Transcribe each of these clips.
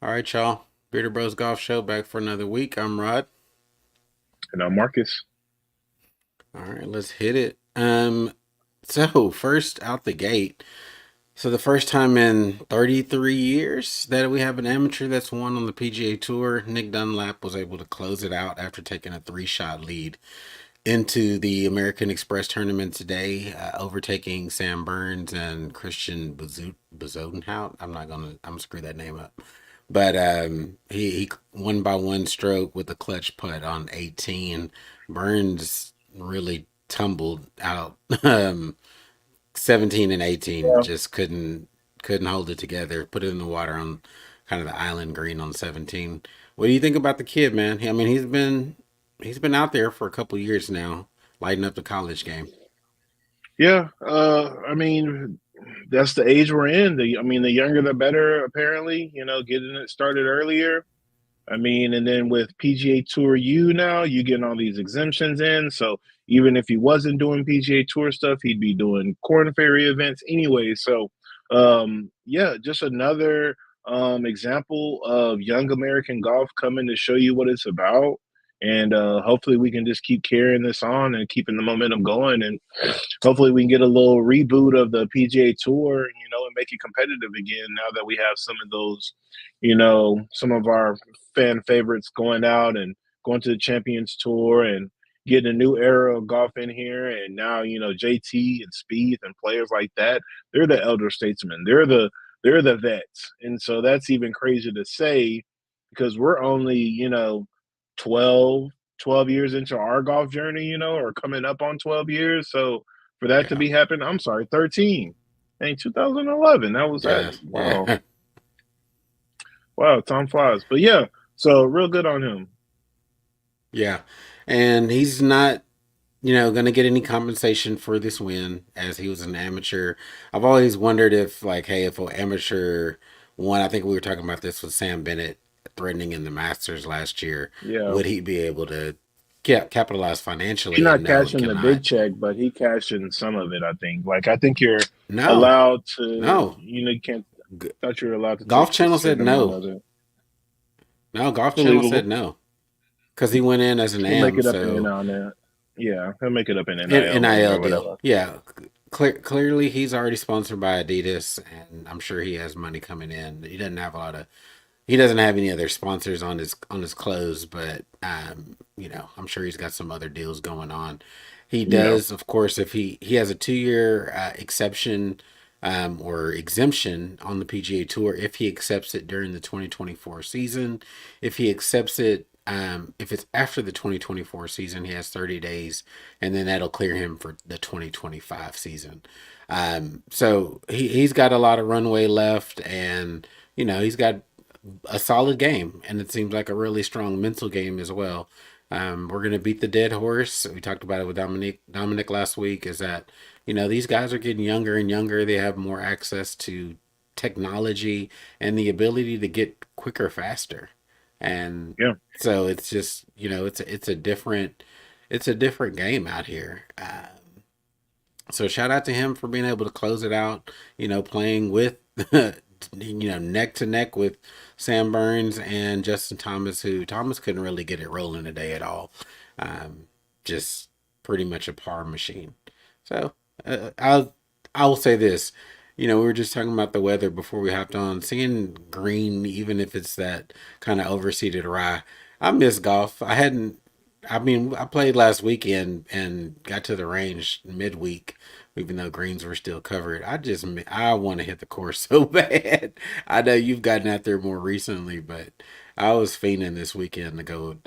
All right, y'all. Bearder Bros Golf Show back for another week. I'm Rod. And Marcus. All right, let's hit it. So first out the gate. So the first time in 33 years that we have an amateur that's won on the PGA Tour, Nick Dunlap was able to close it out after taking a three-shot lead into the American Express tournament today, overtaking Sam Burns and Christian Bezuidenhout. I'm gonna screw that name up. But he won by one stroke with a clutch putt on 18. Burns really tumbled out. 17 and 18 Yeah, just couldn't hold it together. Put it in the water on kind of the island green on 17. What do you think about the kid, man? I mean, he's been out there for a couple years now, lighting up the college game. yeah. That's the age we're in. The younger the better. Apparently, getting it started earlier. And then with PGA Tour U now, you getting all these exemptions in. So even if he wasn't doing PGA Tour stuff, he'd be doing Corn Ferry events anyway. So, yeah, just another example of young American golf coming to show you what it's about. And hopefully we can just keep carrying this on and keeping the momentum going. And hopefully we can get a little reboot of the PGA Tour, and make it competitive again now that we have some of those, some of our fan favorites going out and going to the Champions Tour and getting a new era of golf in here. And now, JT and Speed and players like that, they're the elder statesmen. They're the vets. And so that's even crazier to say because we're only, 12, 12 years into our golf journey, or coming up on 12 years. So for that to Yeah, be happening, I'm sorry, 13. And 2011. That was that. yeah, Wow. yeah, Wow, time flies. But yeah, so real good on him. yeah. And he's not going to get any compensation for this win as he was an amateur. I've always wondered if, like, hey, if an amateur won, I think we were talking about this with Sam Bennett threatening in the Masters last year, Yeah. would he be able to capitalize He's financially? And not no, he cashing the big cannot. check, but he cashed in some of it, I think. Like I think you're No, allowed to, no. you can't G- thought you were allowed to take Golf a Channel said certain amount no. of it. No, Golf Channel said Believable. no because he went in as an He'll make AM. it up in So NIL. Yeah, he'll make it up in NIL money NIL or deal. whatever. Yeah, clearly he's already sponsored by Adidas, and I'm sure he has money coming in. He doesn't have any other sponsors on his clothes, but I'm sure he's got some other deals going on. He Yeah. does, of course, if he has a 2 year exception or exemption on the PGA Tour if he accepts it during the 2024 season. If he accepts it, if it's after the 2024 season, he has 30 days, and then that'll clear him for the 2025 season. So he's got a lot of runway left, and he's got a solid game, and it seems like a really strong mental game as well. We're gonna beat the dead horse. We talked about it with Dominic last week. Is that these guys are getting younger and younger. They have more access to technology and the ability to get quicker, faster, and Yeah. so it's just it's a different game out here. So shout out to him for being able to close it out. Playing with neck to neck with Sam Burns and Justin Thomas, who Thomas couldn't really get it rolling today at all. Just pretty much a par machine. So I will say this. We were just talking about the weather before we hopped on. Seeing green, even if it's that kind of overseeded rye, I miss golf. I hadn't. I mean, I played last weekend and got to the range midweek, even though greens were still covered. I want to hit the course so bad. I know you've gotten out there more recently, but I was fiending this weekend to go.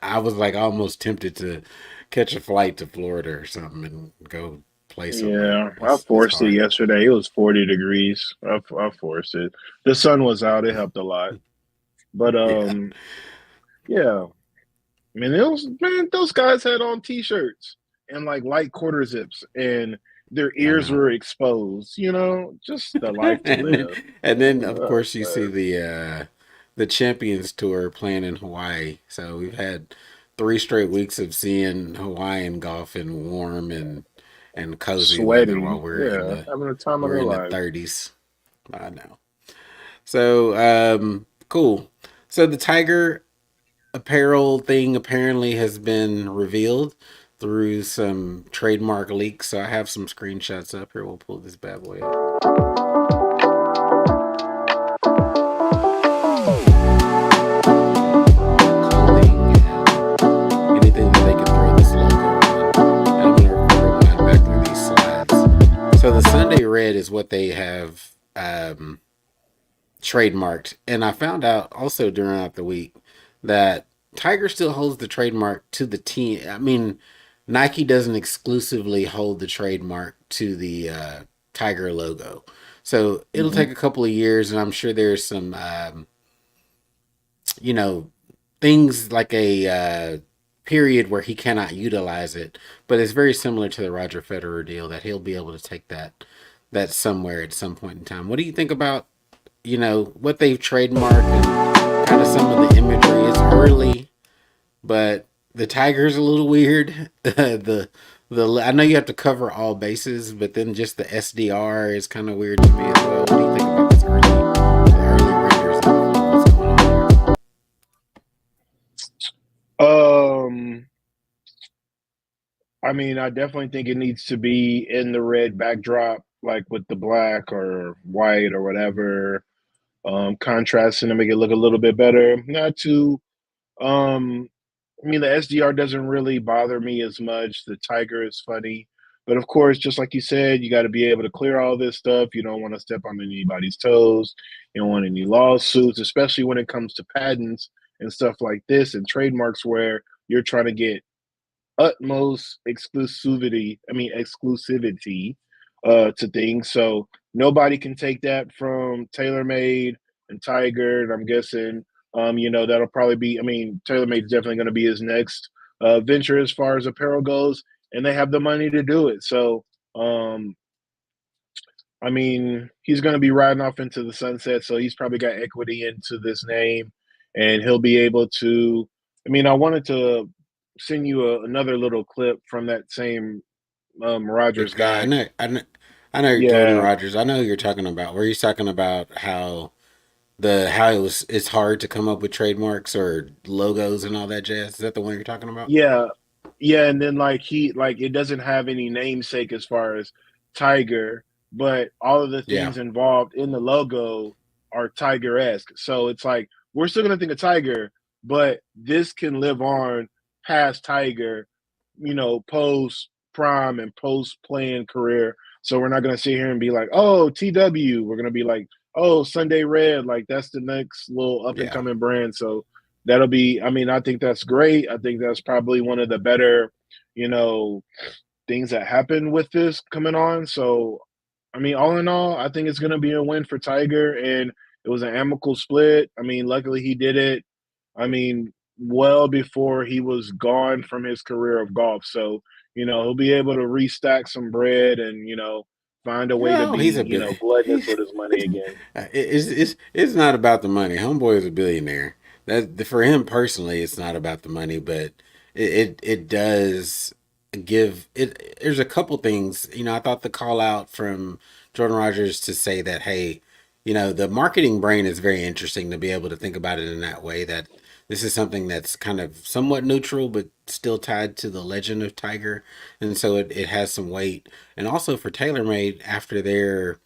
I was like almost tempted to catch a flight to Florida or something and go play somewhere. Yeah, I It's forced it hard. yesterday. It was 40 degrees. I forced it. The sun was out. It helped a lot. But Yeah, yeah. Those guys had on t-shirts and like light quarter zips, and their I ears know. were exposed. Just the life to and then live. and then of Oh, course you see man. the Champions Tour playing in Hawaii. So we've had 3 straight weeks of seeing Hawaiian golf in warm and cozy weather while Sweating. Yeah, having the time of we're their in the lives. 30s. I know. So, cool. So the Tiger apparel thing apparently has been revealed through some trademark leaks. So I have some screenshots up here. We'll pull this bad boy up. For all clothing and anything that they can throw this logo on. And I'm going to rewind back through these slides. So the Sunday Red is what they have trademarked. And I found out also during the week that Tiger still holds the trademark to the team. I mean, Nike doesn't exclusively hold the trademark to the Tiger logo. So it'll Mm-hmm. take a couple of years, and I'm sure there's some, you know, things like a period where he cannot utilize it. But it's very similar to the Roger Federer deal that he'll be able to take that somewhere at some point in time. What do you think about what they've trademarked and kind of some of the imagery? Is early, but the tiger's a little weird. The I know you have to cover all bases, but then just the SDR is kind of weird to me as well. What do you think about this early renders of what's going on here? Um, I mean, I definitely think it needs to be in the red backdrop, like with the black or white or whatever, contrasting to make it look a little bit better. Not too. Um, I mean, the SDR doesn't really bother me as much. The tiger is funny, but of course, just like you said, you got to be able to clear all this stuff. You don't want to step on anybody's toes. You don't want any lawsuits, especially when it comes to patents and stuff like this and trademarks where you're trying to get utmost exclusivity to things. So nobody can take that from TaylorMade and Tiger. And I'm guessing, that'll probably be, I mean, TaylorMade is definitely going to be his next venture as far as apparel goes. And they have the money to do it. So, um, I mean, he's going to be riding off into the sunset. So he's probably got equity into this name and he'll be able to. I mean, I wanted to send you another little clip from that same The Rogers guy, guy. I know Jordan Yeah, Rogers. I know who you're talking about. Where he's talking about how it's hard to come up with trademarks or logos and all that jazz. Is that the one you're talking about? yeah, yeah, and then like it doesn't have any namesake as far as Tiger, but all of the Yeah. things involved in the logo are Tiger-esque. So it's like we're still gonna think of Tiger, but this can live on past Tiger, post prime and post playing career. So we're not gonna sit here and be like, oh, TW. We're gonna be like, oh, Sunday Red, like that's the next little up and Yeah. coming brand. So that'll be, I mean, I think that's great. I think that's probably one of the better, you know, things that happen with this coming on. So, I mean, all in all, I think it's going to be a win for Tiger. And it was an amicable split. I mean, luckily he did it. I mean, well before he was gone from his career of golf. So, he'll be able to restack some bread and, find a way to Well, he's be, a bit. gluttonous with his money again. It's not about the money. Homeboy is a billionaire. That for him personally, it's not about the money, but it does give it. There's a couple things. I thought the call out from Jordan Rogers to say that, hey, the marketing brain is very interesting to be able to think about it in that way. That this is something that's kind of somewhat neutral, but still tied to the legend of Tiger, and so it has some weight. And also for TaylorMade, after their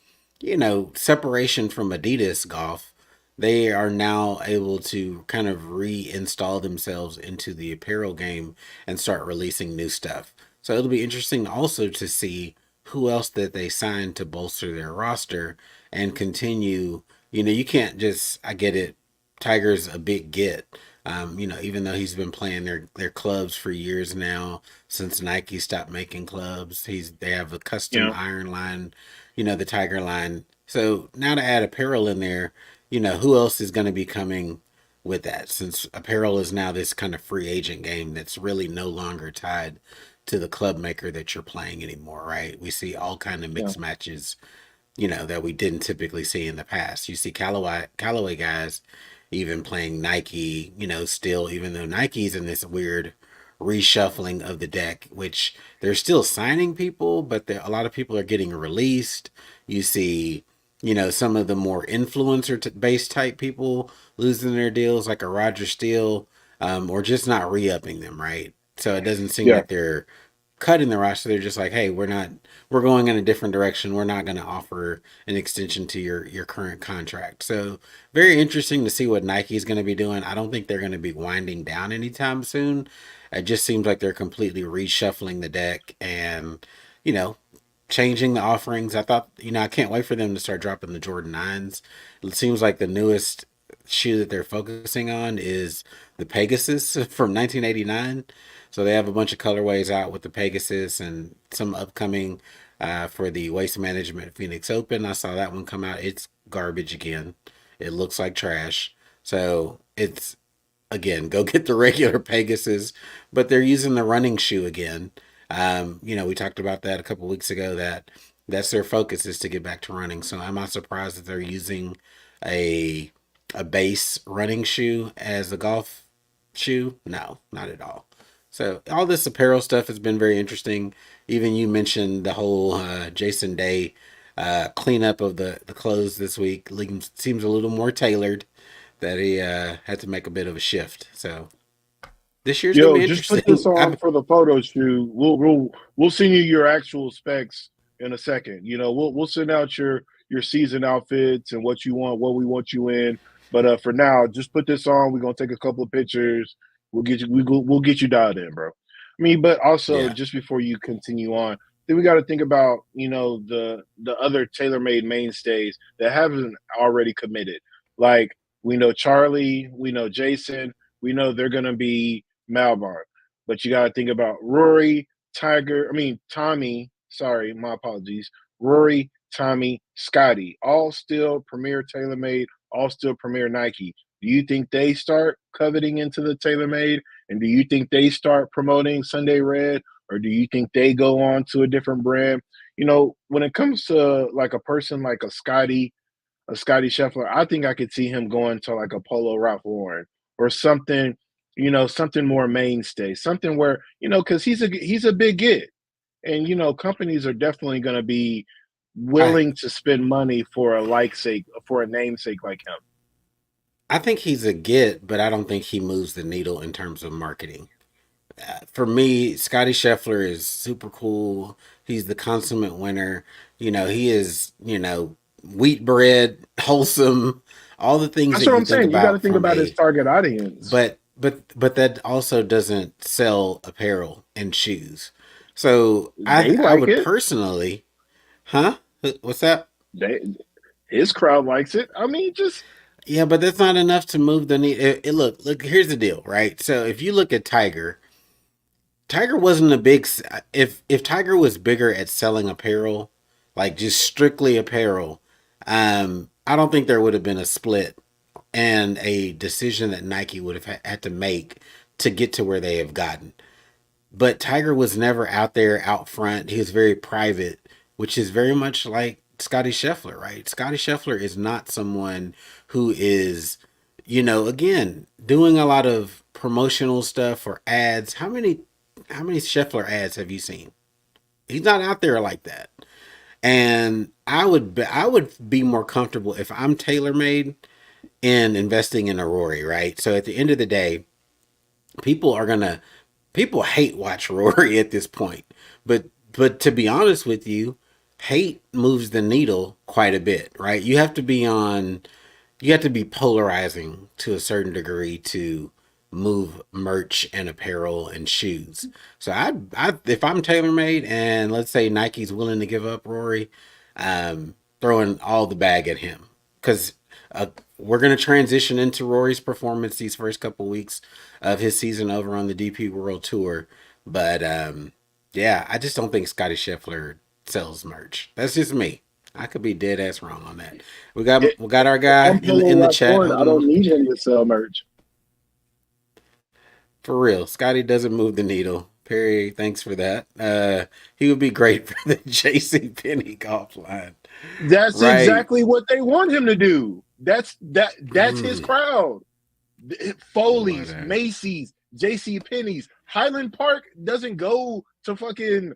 separation from Adidas Golf, they are now able to kind of reinstall themselves into the apparel game and start releasing new stuff. So it'll be interesting also to see who else that they sign to bolster their roster and continue. You can't just, I get it, Tiger's a big get. Even though he's been playing their clubs for years now, since Nike stopped making clubs, they have a custom Yeah. iron line, the Tiger line. So now to add apparel in there, who else is going to be coming with that? Since apparel is now this kind of free agent game that's really no longer tied to the club maker that you're playing anymore, right? We see all kind of Yeah. mixed matches that we didn't typically see in the past. You see Callaway guys even playing Nike, still, even though Nike's in this weird reshuffling of the deck, which they're still signing people, but a lot of people are getting released. You see, some of the more influencer based type people losing their deals, like a Roger Steele, or just not re upping them, right? So it doesn't seem Yeah. like they're cutting the roster. They're just like, hey, we're going in a different direction. We're not going to offer an extension to your current contract. So very interesting to see what Nike's going to be doing. I don't think they're going to be winding down anytime soon. It just seems like they're completely reshuffling the deck and, you know, changing the offerings. I thought, I can't wait for them to start dropping the Jordan 9s. It seems like the newest shoe that they're focusing on is the Pegasus from 1989. So they have a bunch of colorways out with the Pegasus and some upcoming for the Waste Management Phoenix Open. I saw that one come out. It's garbage again. It looks like trash. So it's, again, go get the regular Pegasus, but they're using the running shoe again. We talked about that a couple weeks ago, that that's their focus, is to get back to running. So I'm not surprised that they're using a base running shoe as a golf shoe. No, not at all. So all this apparel stuff has been very interesting. Even you mentioned the whole Jason Day cleanup of the clothes this week. Seems a little more tailored, that he had to make a bit of a shift. So this year's gonna Yo, be just put this interesting. on for the photo shoot. We'll send you your actual specs in a second. We'll send out your season outfits and what you want, what we want you in. But for now, just put this on. We're gonna take a couple of pictures. We'll get you dialed in, bro. I mean, but also Yeah, just before you continue on, then we got to think about the other TaylorMade mainstays that haven't already committed. Like we know Charlie, we know Jason, we know they're gonna be Malbon. But you got to think about Rory, Tommy. Sorry, my apologies. Rory, Tommy, Scotty, all still Premier TaylorMade, all still Premier Nike. Do you think they start coveting into the TaylorMade? And do you think they start promoting Sunday Red? Or do you think they go on to a different brand? When it comes to like a person like a Scotty Scheffler, I think I could see him going to like a Polo Ralph Lauren or something, something more mainstay, something where, because he's a big get, and companies are definitely going to be I willing to spend money for a namesake like him. I think he's a get, but I don't think he moves the needle in terms of marketing. For me, Scotty Scheffler is super cool. He's the consummate winner. He is, wheat bread, wholesome, all the things That's that what you I'm think saying. You got to about think from about his a, target audience. but that also doesn't sell apparel and shoes. So I They I like would it. personally, huh? What's that? They His crowd likes it. I mean, just Yeah, but that's not enough to move the needle. Look. Here's the deal, right? So if you look at Tiger, Tiger wasn't a big. If Tiger was bigger at selling apparel, like just strictly apparel, I don't think there would have been a split and a decision that Nike would have had to make to get to where they have gotten. But Tiger was never out there out front. He was very private, which is very much like Scotty Scheffler, right? Scotty Scheffler is not someone who is, again, doing a lot of promotional stuff or ads. How many Scheffler ads have you seen? He's not out there like that. And I would be more comfortable if I'm TaylorMade in investing in a Rory, right? So at the end of the day, people are gonna people hate watch Rory at this point. But to be honest with you, hate moves the needle quite a bit, right? You have to be polarizing to a certain degree to move merch and apparel and shoes. So if I'm TaylorMade and let's say Nike's willing to give up Rory, throwing all the bag at him because uh, we're going to transition into Rory's performance these first couple weeks of his season over on the DP World Tour. But yeah, I just don't think Scotty Scheffler sells merch. That's just me. I could be dead ass wrong on that. We got it, we got our if guy I'm in Polo in the Ralph chat. Lauren, Hold I don't on. need him to sell merch. For real, Scotty doesn't move the needle. Perry, thanks for that. He would be great for the JC Penney golf line. That's Right. exactly what they want him to do. That's his Mm, crowd. Foley's, whatever. Macy's, J.C. Penney's, Highland Park doesn't go to fucking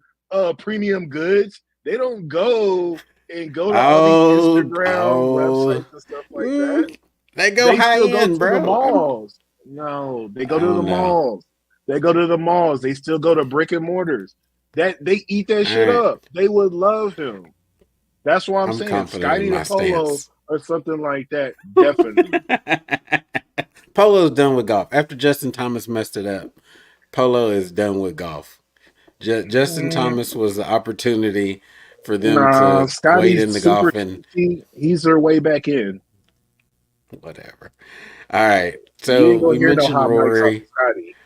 premium goods. They don't go. and go to all these Oh, Instagram oh, websites and stuff like that. mm, they go They high still go end, to the bro. malls. No, they go I to the don't know. malls. They go to the malls. They still go to brick and mortars. That they eat that All shit right, up. They would love him. That's why I'm I'm saying confident in Scotty the my Polo stance. or something like that. Definitely. Polo's done with golf. After Justin Thomas messed it up, Polo is done with golf. Justin Mm, Thomas was the opportunity for them nah, to wade Scotty's in the super golf and He's their way back in. whatever. All right. You ain't So gonna we hear no mentioned hot mics off Rory. Scotty.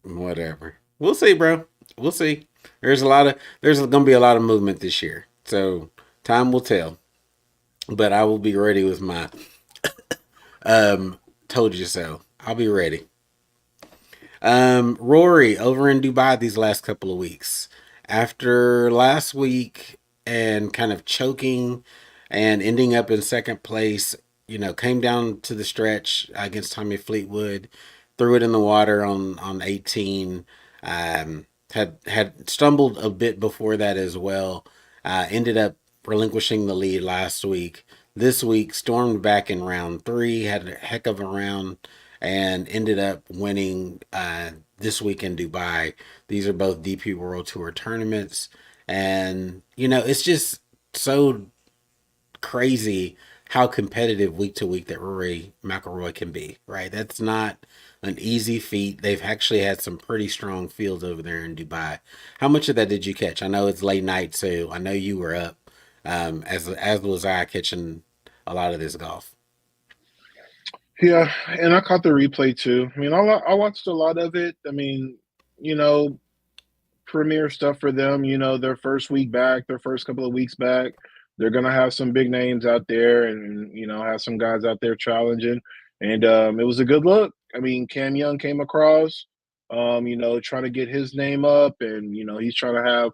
Whatever. We'll see, bro. We'll see. There's gonna be a lot of movement this year. So time will tell. But I will be ready with my told you so. I'll be ready. Rory over in Dubai these last couple of weeks. After last week and kind of choking and ending up in second place, came down to the stretch against Tommy Fleetwood, threw it in the water on 18. Had stumbled a bit before that as well. Ended up relinquishing the lead last week. This week stormed back in round three, had a heck of a round, and ended up winning this week in Dubai. These are both DP World Tour tournaments, and it's just so crazy how competitive week to week that Rory McIlroy can be. Right, that's not an easy feat. They've actually had some pretty strong fields over there in Dubai. How much of that did you catch? I know it's late night, so I know you were up, as was I catching a lot of this golf. Yeah, and I caught the replay too. I mean, I watched a lot of it. I mean, you know, premier stuff for them. Their first week back, their first couple of weeks back, they're gonna have some big names out there, and have some guys out there challenging. And it was a good look. I mean, Cam Young came across, trying to get his name up, and he's trying to have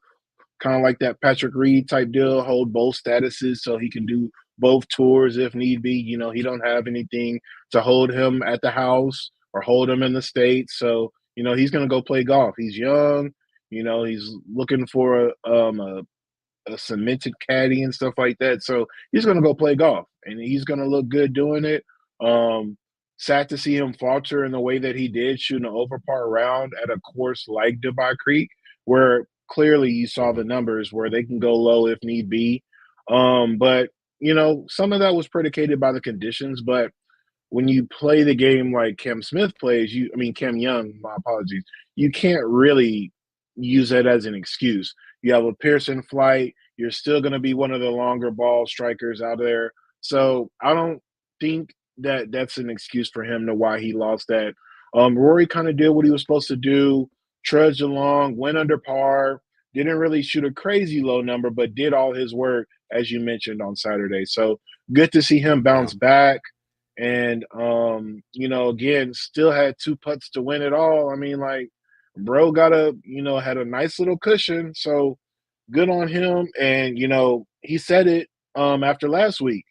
kind of like that Patrick Reed type deal, hold both statuses so he can do both tours if need be. He don't have anything to hold him at the house or hold him in the States. So, he's gonna go play golf. He's young, he's looking for a cemented caddy and stuff like that. So he's gonna go play golf and he's gonna look good doing it. Um Sad to see him falter in the way that he did, shooting an over par round at a course like Dubai Creek, where clearly you saw the Mhm. numbers where they can go low if need be. But some of that was predicated by the conditions. But when you play the game like Cam Smith plays, I mean Cam Young, my apologies, you can't really use that as an excuse. You have a Pearson flight, you're still going to be one of the longer ball strikers out there. So I don't think that that's an excuse for him to why he lost that. Rory kind of did what he was supposed to do, trudged along, went under par, didn't really shoot a crazy low number, but did all his work as you mentioned on Saturday. So good to see him Yeah. bounce back. And again, still had two putts to win it all. I mean, like, bro had a nice little cushion. So good on him. And he said it after last week.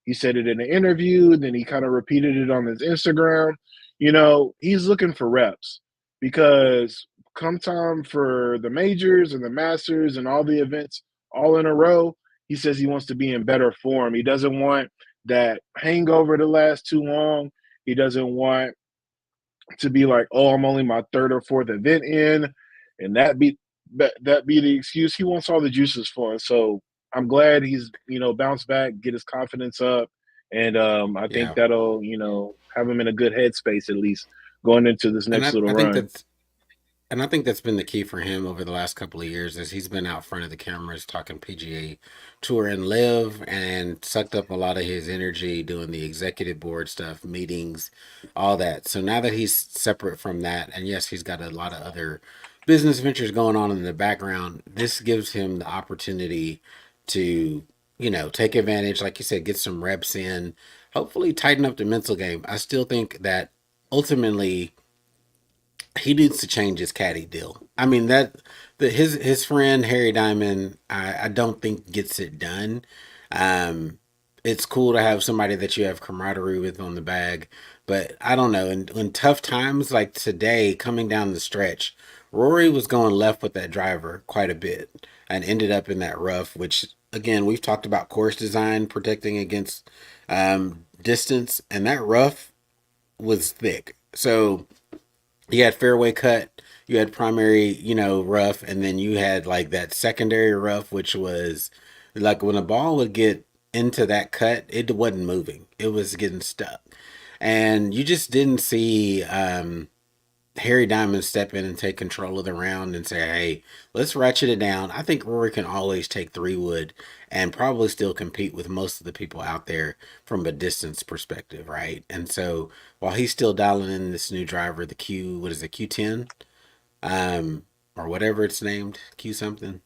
He said it in an interview, then he kind of repeated it on his Instagram. He's looking for reps because come time for the majors and the masters and all the events all in a row, he says he wants to be in better form. He doesn't want that hangover to last too long. He doesn't want to be like, oh, I'm only my third or fourth event in, and that be the excuse. He wants all the juices for it. So I'm glad he's bounced back, get his confidence up, and I think Yeah. that'll have him in a good headspace at least going into this And next I, little I think run. that's And I think that's been the key for him over the last couple of years is he's been out front of the cameras talking PGA Tour and live and sucked up a lot of his energy doing the executive board stuff, meetings, all that. So now that he's separate from that, and yes, he's got a lot of other business ventures going on in the background, this gives him the opportunity to, take advantage, like you said, get some reps in, hopefully tighten up the mental game. I still think that ultimately he needs to change his caddy deal. I mean his friend Harry Diamond, I don't think gets it done. Um, it's cool to have somebody that you have camaraderie with on the bag, but I don't know. In tough times like today, coming down the stretch, Rory was going left with that driver quite a bit and ended up in that rough, which again, we've talked about course design protecting against distance, and that rough was thick. So you had fairway cut, you had primary, rough, and then you had like that secondary rough, which was like when a ball would get into that cut, it wasn't moving. It was getting stuck. And you just didn't see Harry Diamond step in and take control of the round and say, hey, let's ratchet it down. I think Rory can always take 3 wood and probably still compete with most of the people out there from a distance perspective, right? And so while he's still dialing in this new driver, the Q, what is it, Q10? Or whatever it's named, Q something.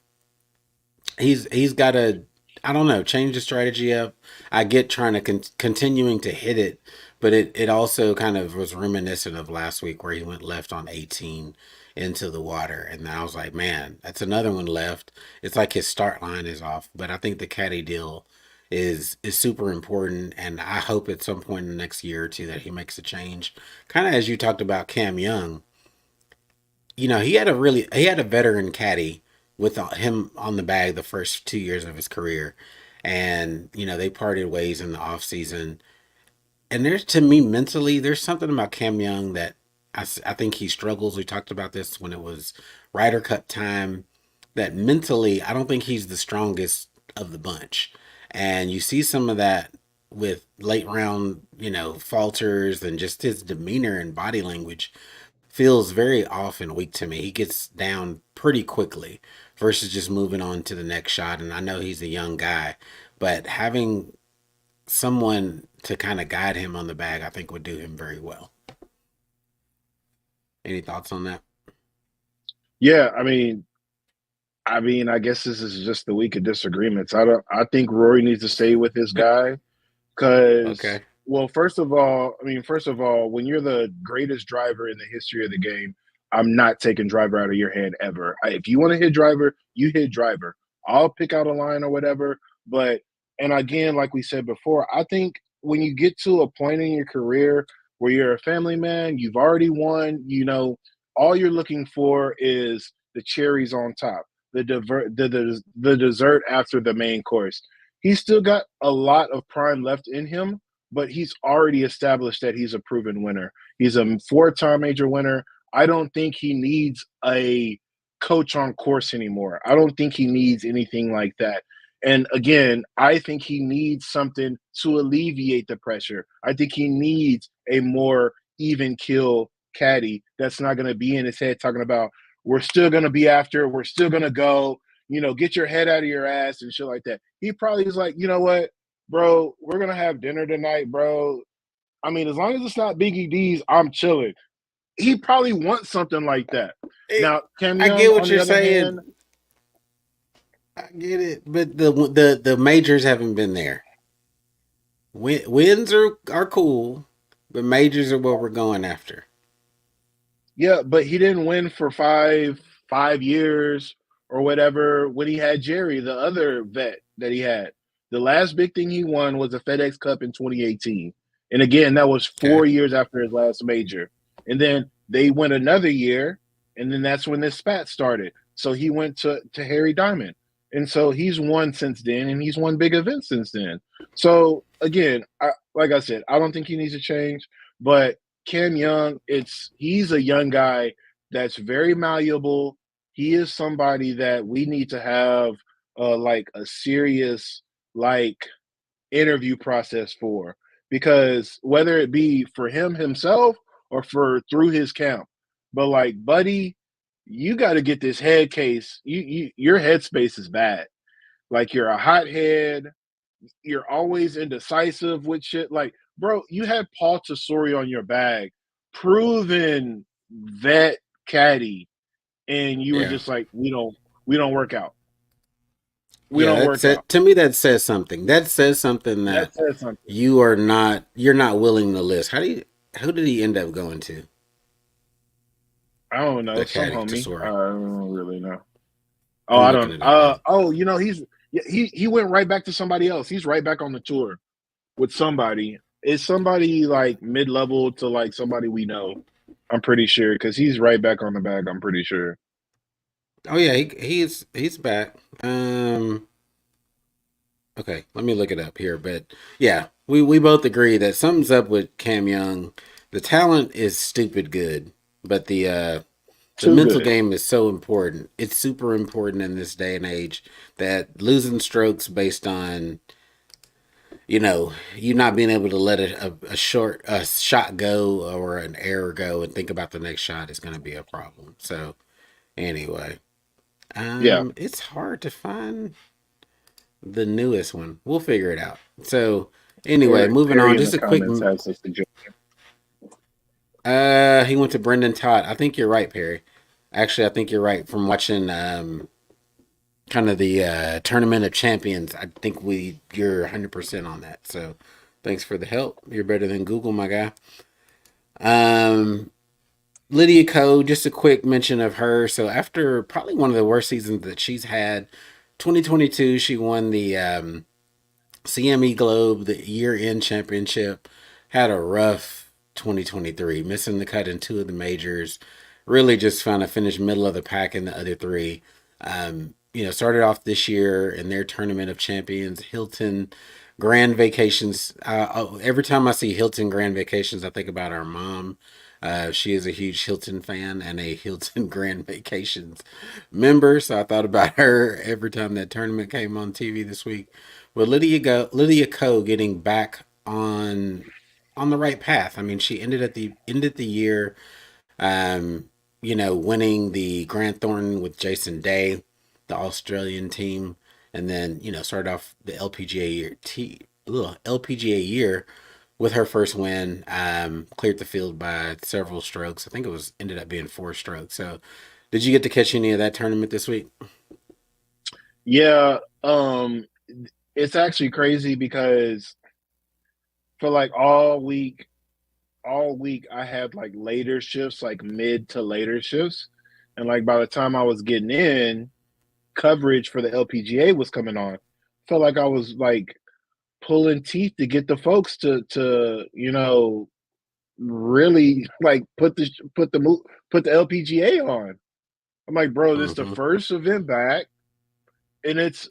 He's got to, I don't know, change the strategy up. I get trying to continuing to hit it, but it also kind of was reminiscent of last week where he went left on 18 into the water, and I was like, man, that's another one left. It's like his start line is off, but I think the caddy deal is super important, and I hope at some point in the next year or two that he makes a change. Kind of as you talked about Cam Young, he had a veteran caddy with him on the bag the first 2 years of his career, and they parted ways in the off season. And there's to me mentally, there's something about Cam Young that I think he struggles. We talked about this when it was Ryder Cup time. That mentally, I don't think he's the strongest of the bunch, and you see some of that with late round, falters and just his demeanor and body language feels very off and weak to me. He gets down pretty quickly versus just moving on to the next shot. And I know he's a young guy, but having someone to kind of guide him on the bag, I think would do him very well. Any thoughts on that? Yeah, I guess this is just the week of disagreements. I think Rory needs to stay with his guy because, Okay. well, first of all, when you're the greatest driver in the history of the game, I'm not taking driver out of your hand ever. If you want to hit driver, you hit driver. I'll pick out a line or whatever. But, and again, like we said before, I think when you get to a point in your career where you're a family man, you've already won, all you're looking for is the cherries on top, the dessert after the main course. He's still got a lot of prime left in him, but he's already established that he's a proven winner. He's a 4-time major winner. I don't think he needs a coach on course anymore. I don't think he needs anything like that. And again, I think he needs something to alleviate the pressure. I think he needs a more even kill caddy that's not going to be in his head talking about, we're still going to be after, we're still going to go, get your head out of your ass and shit like that. He probably is like, you know what, bro, we're going to have dinner tonight, bro. I mean, as long as it's not Biggie D's, I'm chilling. He probably wants something like that. Now, Cam I Young, get what on the you're other hand, saying. I get it, but the majors haven't been there. Wins are cool, but majors are what we're going after. yeah, but he didn't win for five years or whatever when he had Jerry, the other vet that he had. The last big thing he won was a FedEx Cup in 2018. And again, that was Okay. 4 years after his last major. And then they went another year, and then that's when this spat started. So he went to Harry Diamond. And so he's won since then, and he's won big events since then. So again, like I said, I don't think he needs to change, but Cam Young, he's a young guy that's very malleable. He is somebody that we need to have like a serious like interview process for, because whether it be for him himself or for through his camp, but like, buddy, you got to get this head case. Your headspace is bad. Like, you're a hothead. You're always indecisive with shit. Like, bro, you had Paul Tesori on your bag, proven vet caddy, and you were Yeah. just like, we don't work out. We Yeah, don't that's work out. it. To me, that says something. That says something That that says something. you're not willing to list. Who did he end up going to? I don't know, The some caddy, homie. I Tesori. don't really know. Oh, I'm I looking don't. it up now. He went right back to somebody else. He's right back on the tour with somebody. Is somebody like mid level to like somebody we know? I'm pretty sure because he's right back on the bag. I'm pretty sure. Oh yeah, he's back. Okay, let me look it up here. But yeah, we both agree that something's up with Cam Young. The talent is stupid good, but the Too mental good. game is so important. It's super important in this day and age that losing strokes based on you not being able to let a shot go or an error go and think about the next shot is going to be a problem. So anyway, Yeah. it's hard to find the newest one. We'll figure it out. So anyway, moving on. Perry in Just the a quick. comments has a suggestion. He went to Brendan Todd. I think you're right, Perry. Actually, I think you're right. From watching kind of the tournament of champions, I think you're 100% on that. So thanks for the help. You're better than Google, my guy. Um, Lydia Ko, just a quick mention of her. So after probably one of the worst seasons that she's had, 2022, she won the CME Globe, the year end championship. Had a rough 2023, missing the cut in two of the majors. Really just found to finish middle of the pack in the other three. Started off this year in their tournament of champions, Hilton Grand Vacations. Every time I see Hilton Grand Vacations, I think about our mom. She is a huge Hilton fan and a Hilton Grand Vacations member, so I thought about her every time that tournament came on TV this week. With Lydia Ko getting back on the right path. I mean, she ended the year, um, winning the Grant Thornton with Jason Day, the Australian team, and then started off the LPGA year with her first win. Cleared the field by several strokes. I think it was ended up being 4 strokes. So, did you get to catch any of that tournament this week? Yeah. It's actually crazy because for like all week I had like later shifts, like mid to later shifts. And like by the time I was getting in, coverage for the LPGA was coming on. Felt like I was like pulling teeth to get the folks to really like put the LPGA on. I'm like, bro, this is the Mm-hmm. first event back, and it's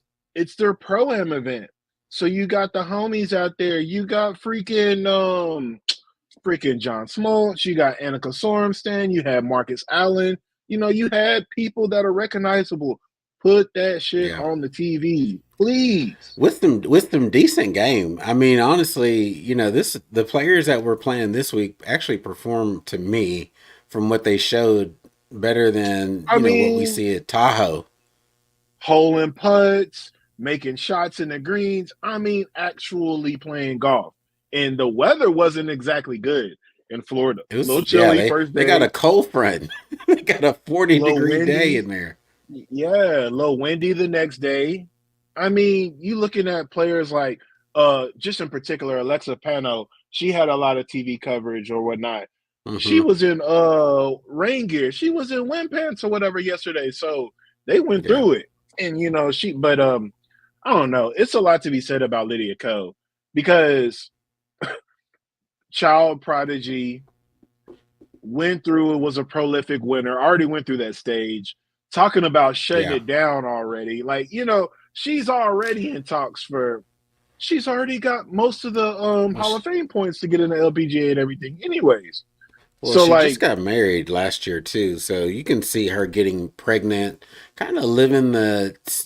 their pro am event. So you got the homies out there. You got freaking John Smoltz. You got Annika Sorenstam. You had Marcus Allen. You had people that are recognizable. Put that shit Yeah. on the TV, please. With them decent game. I mean, honestly, the players that were playing this week actually performed to me from what they showed better than I what we mean, see at Tahoe. holing putts, making shots in the greens. I mean, actually playing golf. And the weather wasn't exactly good in Florida. It A little was yeah, chilly they first they got a day, cold front. They got a a 40 little degree day in windy. there. Yeah, a little windy the next day. I mean, you looking at players like just in particular Alexa Pano, she had a lot of TV coverage or whatnot. She Mm-hmm. was in rain gear. She was in wind pants or whatever yesterday. So they went Yeah. through it. And she but I don't know. It's a lot to be said about Lydia Ko because child prodigy went through it, was a prolific winner, already went through that stage, talking about shutting Yeah. it down already. Like, she's already in talks she's already got most of the Well, Hall of Fame points to get in the LPGA and everything, anyways. Well, So she just like, got married last year too, so you can see her getting pregnant, kind of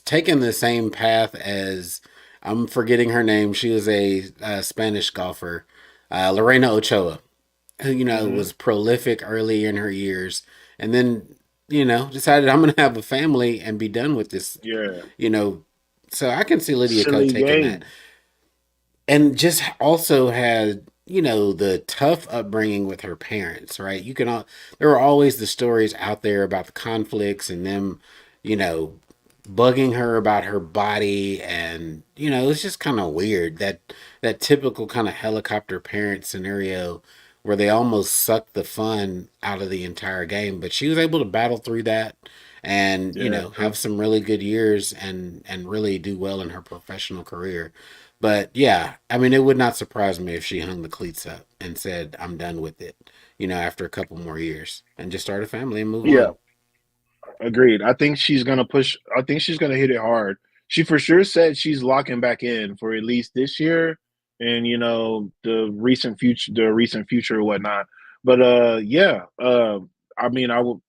taking the same path as I'm forgetting her name. She was a Spanish golfer, Lorena Ochoa, who mhm, was prolific early in her years, and then decided I'm gonna have a family and be done with this. yeah, You know, so I can see Lydia Ko silly taking that game. and just also had the tough upbringing with her parents, right? There were always the stories out there about the conflicts and them you know bugging her about her body, and it's just kind of weird that typical kind of helicopter parent scenario where they almost suck the fun out of the entire game, but she was able to battle through that and Yeah, have some really good years and really do well in her professional career. But yeah, I mean, it would not surprise me if she hung the cleats up and said, I'm done with it, after a couple more years and just start a family and move yeah, on. agreed. I think she's gonna push. I think she's gonna hit it hard. she for sure said she's locking back in for at least this year and the recent future or whatnot. But yeah, I mean, I will.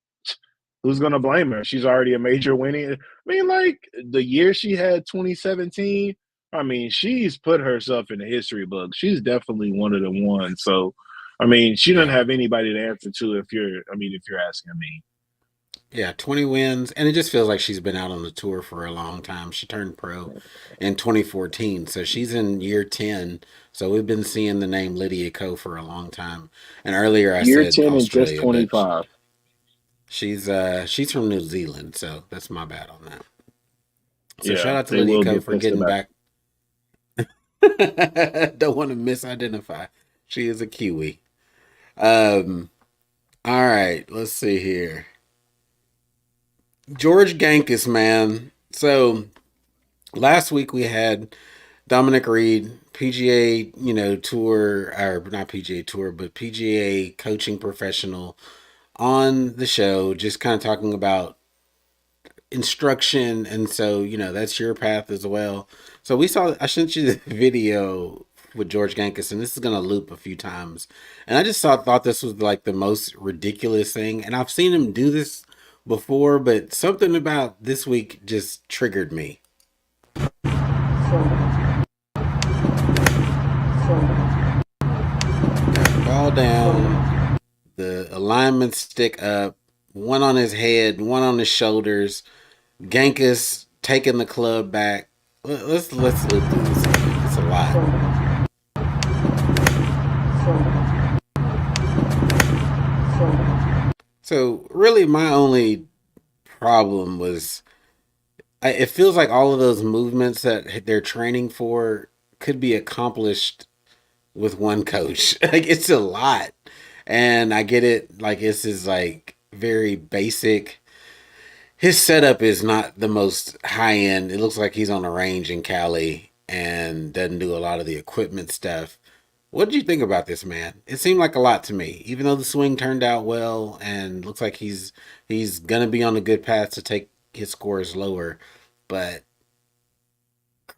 Who's gonna blame her? She's already a major winning. I mean, like the year she had 2017. I mean, she's put herself in the history book. She's definitely one of the ones. So, I mean, she doesn't Yeah. have anybody to answer to if you're asking me. Yeah, 20 wins. And it just feels like she's been out on the tour for a long time. She turned pro in 2014. So she's in year 10. So we've been seeing the name Lydia Ko for a long time. And earlier I Year said 10 and just Australia, but 25. she's from New Zealand. So that's my bad on that. So shout Yeah, out to they Lydia will Ko get for pissed getting about. back. Don't want to misidentify. She is a Kiwi. Um, all right, let's see here. George Gankas, man. So last week we had Dominic Reed, PGA, tour, or not PGA tour, but PGA coaching professional on the show, just kind of talking about instruction. And so, that's your path as well. So I sent you the video with George Gankas, and this is going to loop a few times. And I just thought this was like the most ridiculous thing. And I've seen him do this before, but something about this week just triggered me. Got the ball down, the alignment stick up, one on his head, one on his shoulders. Gankus taking the club back. Let's loop through this again. It's a lot. So really, my only problem was it feels like all of those movements that they're training for could be accomplished with one coach. Like it's a lot, and I get it. Like this is like very basic. His setup is not the most high end. It looks like he's on a range in Cali and doesn't do a lot of the equipment stuff. What did you think about this man? It seemed like a lot to me, even though the swing turned out well and looks like he's gonna be on a good path to take his scores lower, but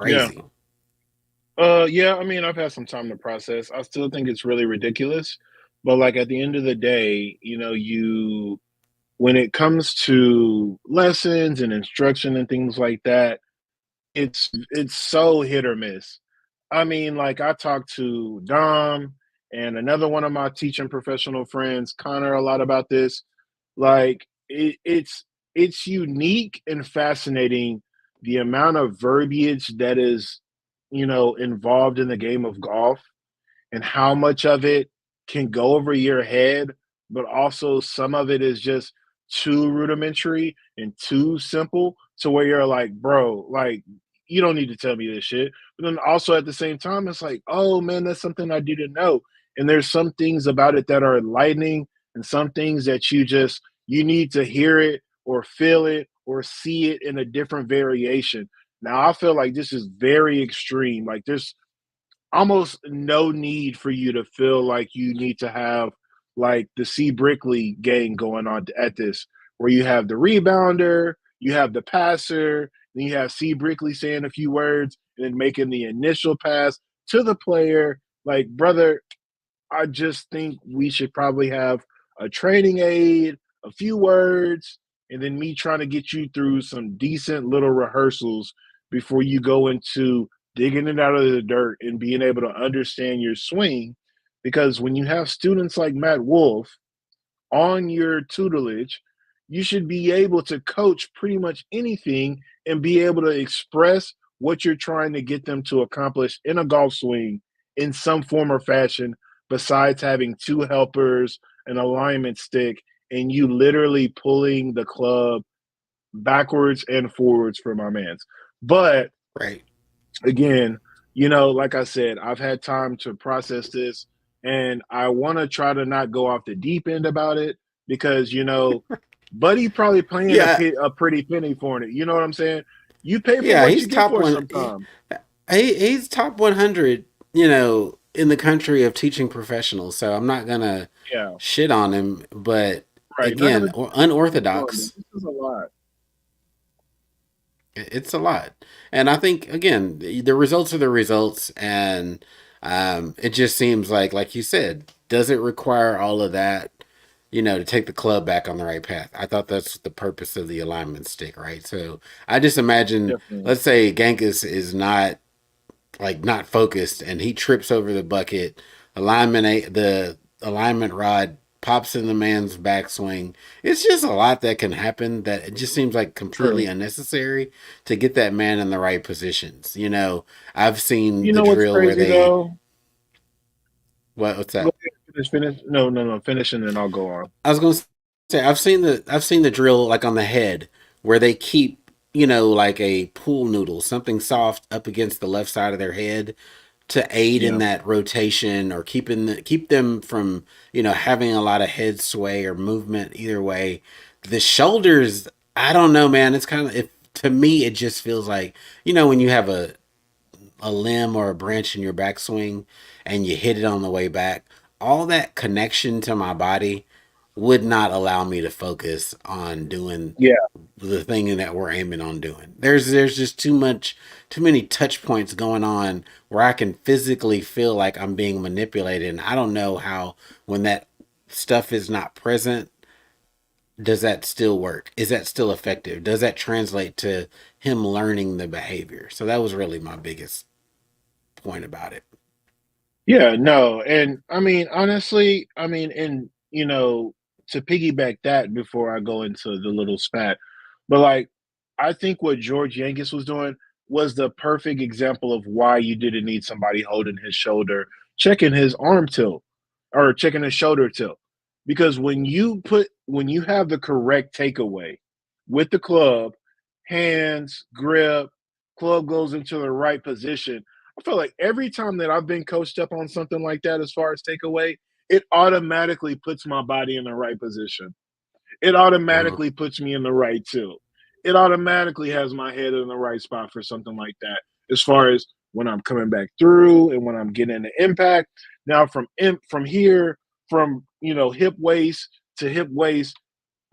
Yeah. crazy. Yeah, I mean, I've had some time to process. I still think it's really ridiculous, but like at the end of the day, when it comes to lessons and instruction and things like that, it's so hit or miss. I mean, like I talked to Dom and another one of my teaching professional friends, Connor, a lot about this. Like it's unique and fascinating the amount of verbiage that is, involved in the game of golf and how much of it can go over your head, but also some of it is just too rudimentary and too simple to where you're like, bro, like you don't need to tell me this shit. But then also at the same time, it's like, oh man, that's something I didn't know. And there's some things about it that are enlightening and some things that you need to hear it or feel it or see it in a different variation. Now I feel like this is very extreme. Like there's almost no need for you to feel like you need to have like the C Brickley gang going on at this, where you have the rebounder, you have the passer, then you have C Brickley saying a few words and then making the initial pass to the player. Like, brother, I just think we should probably have a training aid, a few words, and then me trying to get you through some decent little rehearsals before you go into digging it out of the dirt and being able to understand your swing. Because when you have students like Matt Wolf on your tutelage, you should be able to coach pretty much anything and be able to express what you're trying to get them to accomplish in a golf swing in some form or fashion, besides having two helpers, an alignment stick, and you literally pulling the club backwards and forwards for my man's. But Right. again, like I said, I've had time to process this and I want to try to not go off the deep end about it because, Buddy probably paying Yeah. a pretty penny for it. You know what I'm saying? You pay for Yeah. what He's you get top for one. sometimes. He's top 100. In the country of teaching professionals. So I'm not gonna Yeah, shit on him, but right. Not again, gonna or on, but unorthodox. this is a lot. It's a lot. And I think, again, the results are the results. And it just seems like you said, does it require all of that, to take the club back on the right path? I thought that's the purpose of the alignment stick, right? So I just imagine, Definitely. let's say Gankus is not focused and he trips over the bucket, the alignment rod pops in the man's backswing. It's just a lot that can happen that it just seems like completely True. unnecessary to get that man in the right positions. I've seen You the know what's drill where crazy they though? what's Go that? ahead, finish. No, no, no. Finish and then I'll go on. I was going to say I've seen the drill like on the head where they keep like a pool noodle, something soft up against the left side of their head to aid in Yeah. that rotation or keep them from having a lot of head sway or movement either way. The shoulders, I don't know, man. It's kind of if to me it just feels like when you have a limb or a branch in your backswing and you hit it on the way back, all that connection to my body would not allow me to focus on doing Yeah. the thing that we're aiming on doing. There's just too many touch points going on where I can physically feel like I'm being manipulated, and I don't know how when that stuff is not present, does that still work? Is that still effective? Does that translate to him learning the behavior? So that was really my biggest point about it. Yeah, no, and I mean, honestly, and to piggyback that before I go into the little spat, but like, I think what George Yankees was doing was the perfect example of why you didn't need somebody holding his shoulder, checking his arm tilt, or checking his shoulder tilt, because when you have the correct takeaway with the club, hands, grip, club goes into the right position. I feel like every time that I've been coached up on something like that, as far as takeaway, it automatically puts my body in the right position. It Uh-huh. automatically puts me in the right tilt. It automatically has my head in the right spot for something like that. As far as when I'm coming back through and when I'm getting the impact. Now from here, from hip waist to hip waist,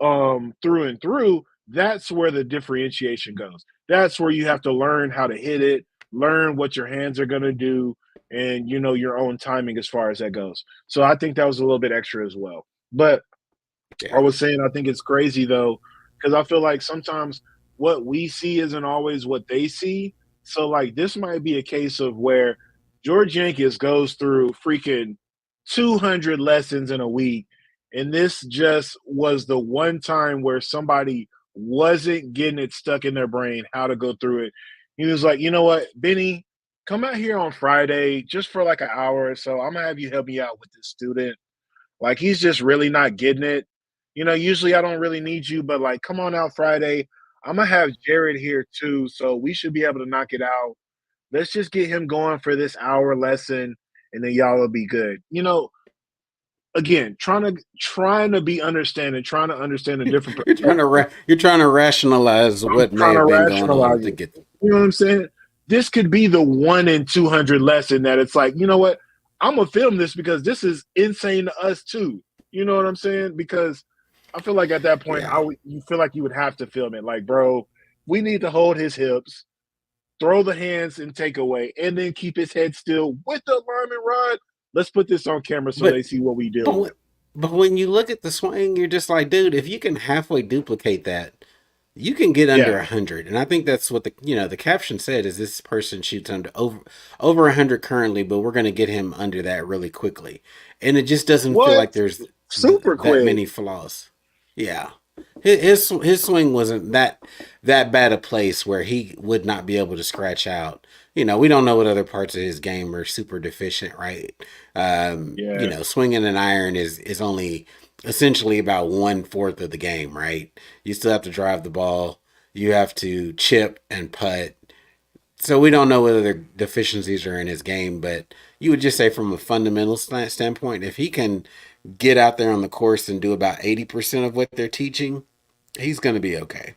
through and through, that's where the differentiation goes. That's where you have to learn how to hit it, learn what your hands are going to do, and your own timing as far as that goes. So I think that was a little bit extra as well. But I Yeah. was saying I think it's crazy though, because I feel like sometimes what we see isn't always what they see. So like this might be a case of where George Jenkins goes through freaking 200 lessons in a week, and this just was the one time where somebody wasn't getting it stuck in their brain how to go through it. He was like, you know what, Benny, come out here on Friday just for like an hour or so. I'm gonna have you help me out with this student. Like he's just really not getting it. Usually I don't really need you, but like come on out Friday. I'm gonna have Jared here too, so we should be able to knock it out. Let's just get him going for this hour lesson, and then y'all will be good. Again, trying to be understanding, trying to understand the different perspectives. You're trying to rationalize I'm what may trying to have been going on rationalize to it. get. You know what I'm saying? This could be the 1 in 200 lesson that it's like, you know what? I'm gonna film this because this is insane to us too. You know what I'm saying? Because I feel like at that point, Yeah. you feel like you would have to film it. Like, bro, we need to hold his hips, throw the hands and take away, and then keep his head still with the alignment rod. Let's put this on camera so But they see what we but dealing when- with. but when you look at the swing, you're just like, dude, if you can halfway duplicate that, you can get under Yeah. 100. And I think that's what the caption said is this person shoots under over 100 currently, but we're going to get him under that really quickly. And it just doesn't feel What? like there's Super that quick. many flaws. Yeah. His swing wasn't that bad a place where he would not be able to scratch out. We don't know what other parts of his game are super deficient, right? Yeah. Swinging an iron is only essentially about 1/4 of the game, right? You still have to drive the ball. You have to chip and putt. So we don't know what other deficiencies are in his game, but you would just say from a fundamental standpoint, if he can get out there on the course and do about 80% of what they're teaching, he's going to be okay.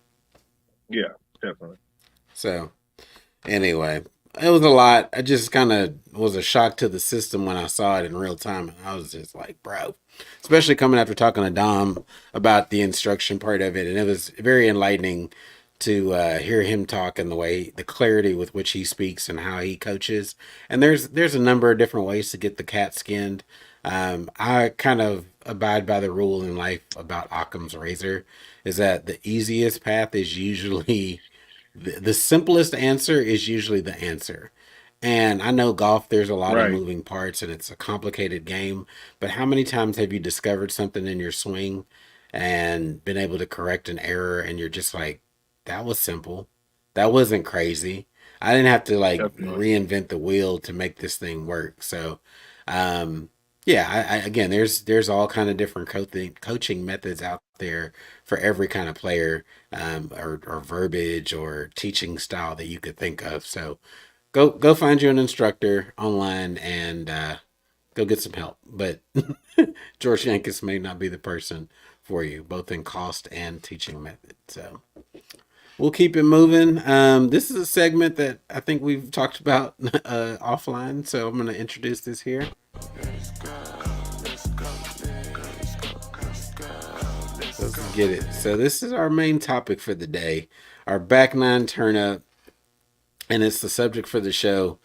Yeah. Definitely. So anyway, it was a lot. I just kind of was a shock to the system when I saw it in real time, and I was just like, bro. Especially coming after talking to Dom about the instruction part of it, and it was very enlightening to hear him talk and the clarity with which he speaks and how he coaches. And there's a number of different ways to get the cat skinned. I kind of abide by the rule in life about Occam's razor, is that the easiest path is usually the simplest answer is usually the answer. And I know golf, there's a lot of Right. moving parts and it's a complicated game. But how many times have you discovered something in your swing and been able to correct an error and you're just like, that was simple. That wasn't crazy. I didn't have to like Definitely. reinvent the wheel to make this thing work. So, um, yeah, again, there's all kind of different coaching methods out there for every kind of player, or verbiage or teaching style that you could think of. So go find you an instructor online and go get some help. But George Yankus may not be the person for you, both in cost and teaching method. So we'll keep it moving. This is a segment that I think we've talked about offline, so I'm going to introduce this here. Let's get it. So this is our main topic for the day, our back nine turn up, and it's the subject for the show.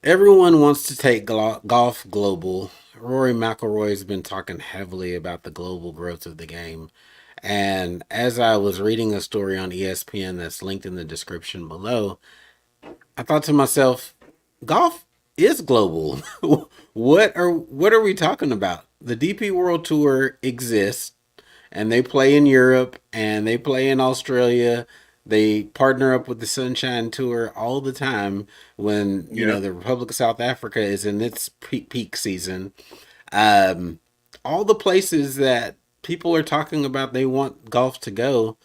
Everyone wants to take golf global. Rory McIlroy has been talking heavily about the global growth of the game. And as I was reading a story on ESPN that's linked in the description below, I thought to myself, golf is global. What are we talking about? The DP World Tour exists and they play in Europe and they play in Australia. They partner up with the Sunshine Tour all the time when, Yeah. the Republic of South Africa is in its peak season. Um, all the places that people are talking about they want golf to go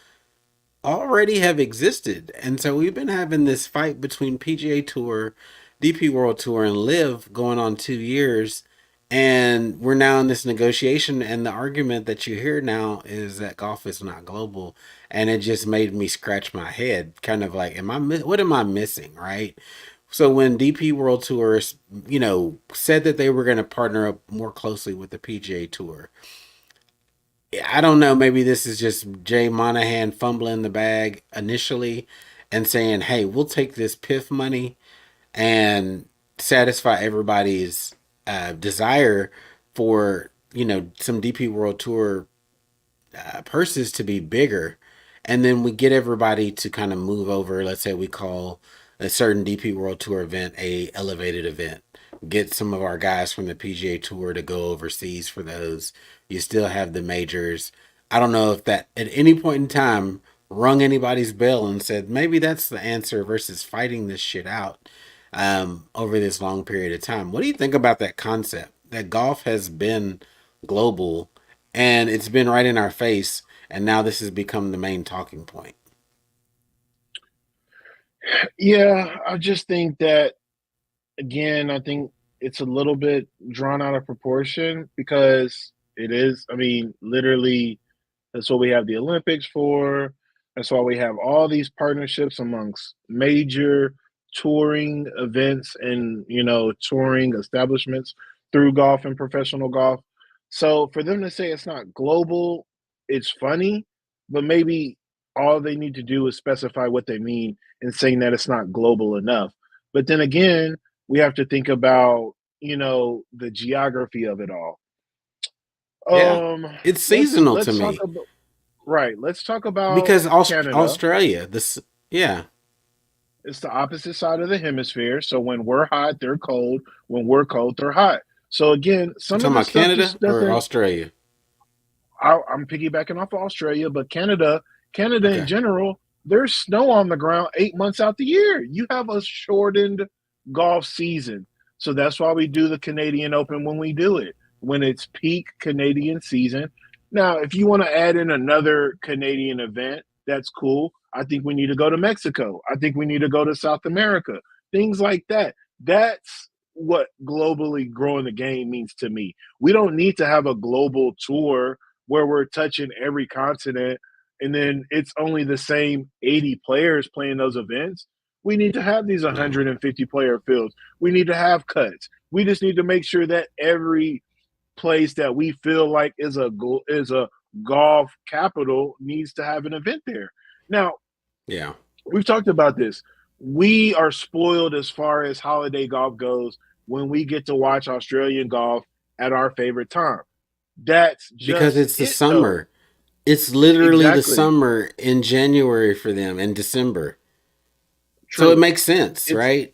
already have existed. And so we've been having this fight between PGA Tour, DP World Tour, and Live going on 2 years. And we're now in this negotiation. And the argument that you hear now is that golf is not global. And it just made me scratch my head, kind of like, what am I missing, right? So when DP World Tour, said that they were going to partner up more closely with the PGA Tour, I don't know. Maybe this is just Jay Monahan fumbling the bag initially and saying, "Hey, we'll take this PIF money and satisfy everybody's desire for some DP World Tour purses to be bigger, and then we get everybody to kind of move over. Let's say we call a certain DP World Tour event a elevated event. Get some of our guys from the PGA Tour to go overseas for those. You still have the majors. I don't know if that at any point in time rung anybody's bell and said maybe that's the answer versus fighting this shit out over this long period of time. What do you think about that concept that golf has been global and it's been right in our face, and now this has become the main talking point? Yeah, I just think that again, I think it's a little bit drawn out of proportion because it is, I mean, literally that's what we have the Olympics for. That's why we have all these partnerships amongst major touring events and, touring establishments through golf and professional golf. So for them to say it's not global, it's funny, but maybe all they need to do is specify what they mean in saying that it's not global enough. But then again, we have to think about, the geography of it all. Yeah, it's Let's seasonal to let's talk me about right. Let's talk about because Canada. Australia, this, yeah. It's the opposite side of the hemisphere. So when we're hot, they're cold. When we're cold, they're hot. So again, We're some of talking this about stuff Canada just or doesn't. Australia. I'm piggybacking off of Australia, but Canada in Okay. general, there's snow on the ground 8 months out the year. You have a shortened golf season. So that's why we do the Canadian Open when we do it, when it's peak Canadian season. Now, if you want to add in another Canadian event, that's cool. I think we need to go to Mexico. I think we need to go to South America, things like that. That's what globally growing the game means to me. We don't need to have a global tour where we're touching every continent and then it's only the same 80 players playing those events. We need to have these No. 150 player fields. We need to have cuts. We just need to make sure that every place that we feel like is a golf capital needs to have an event there. Now, Yeah. We've talked about this. We are spoiled as far as holiday golf goes when we get to watch Australian golf at our favorite time. That's Because just it's the it, though. summer. It's literally the Exactly. summer in January for them and December. So it True. makes sense, It's right?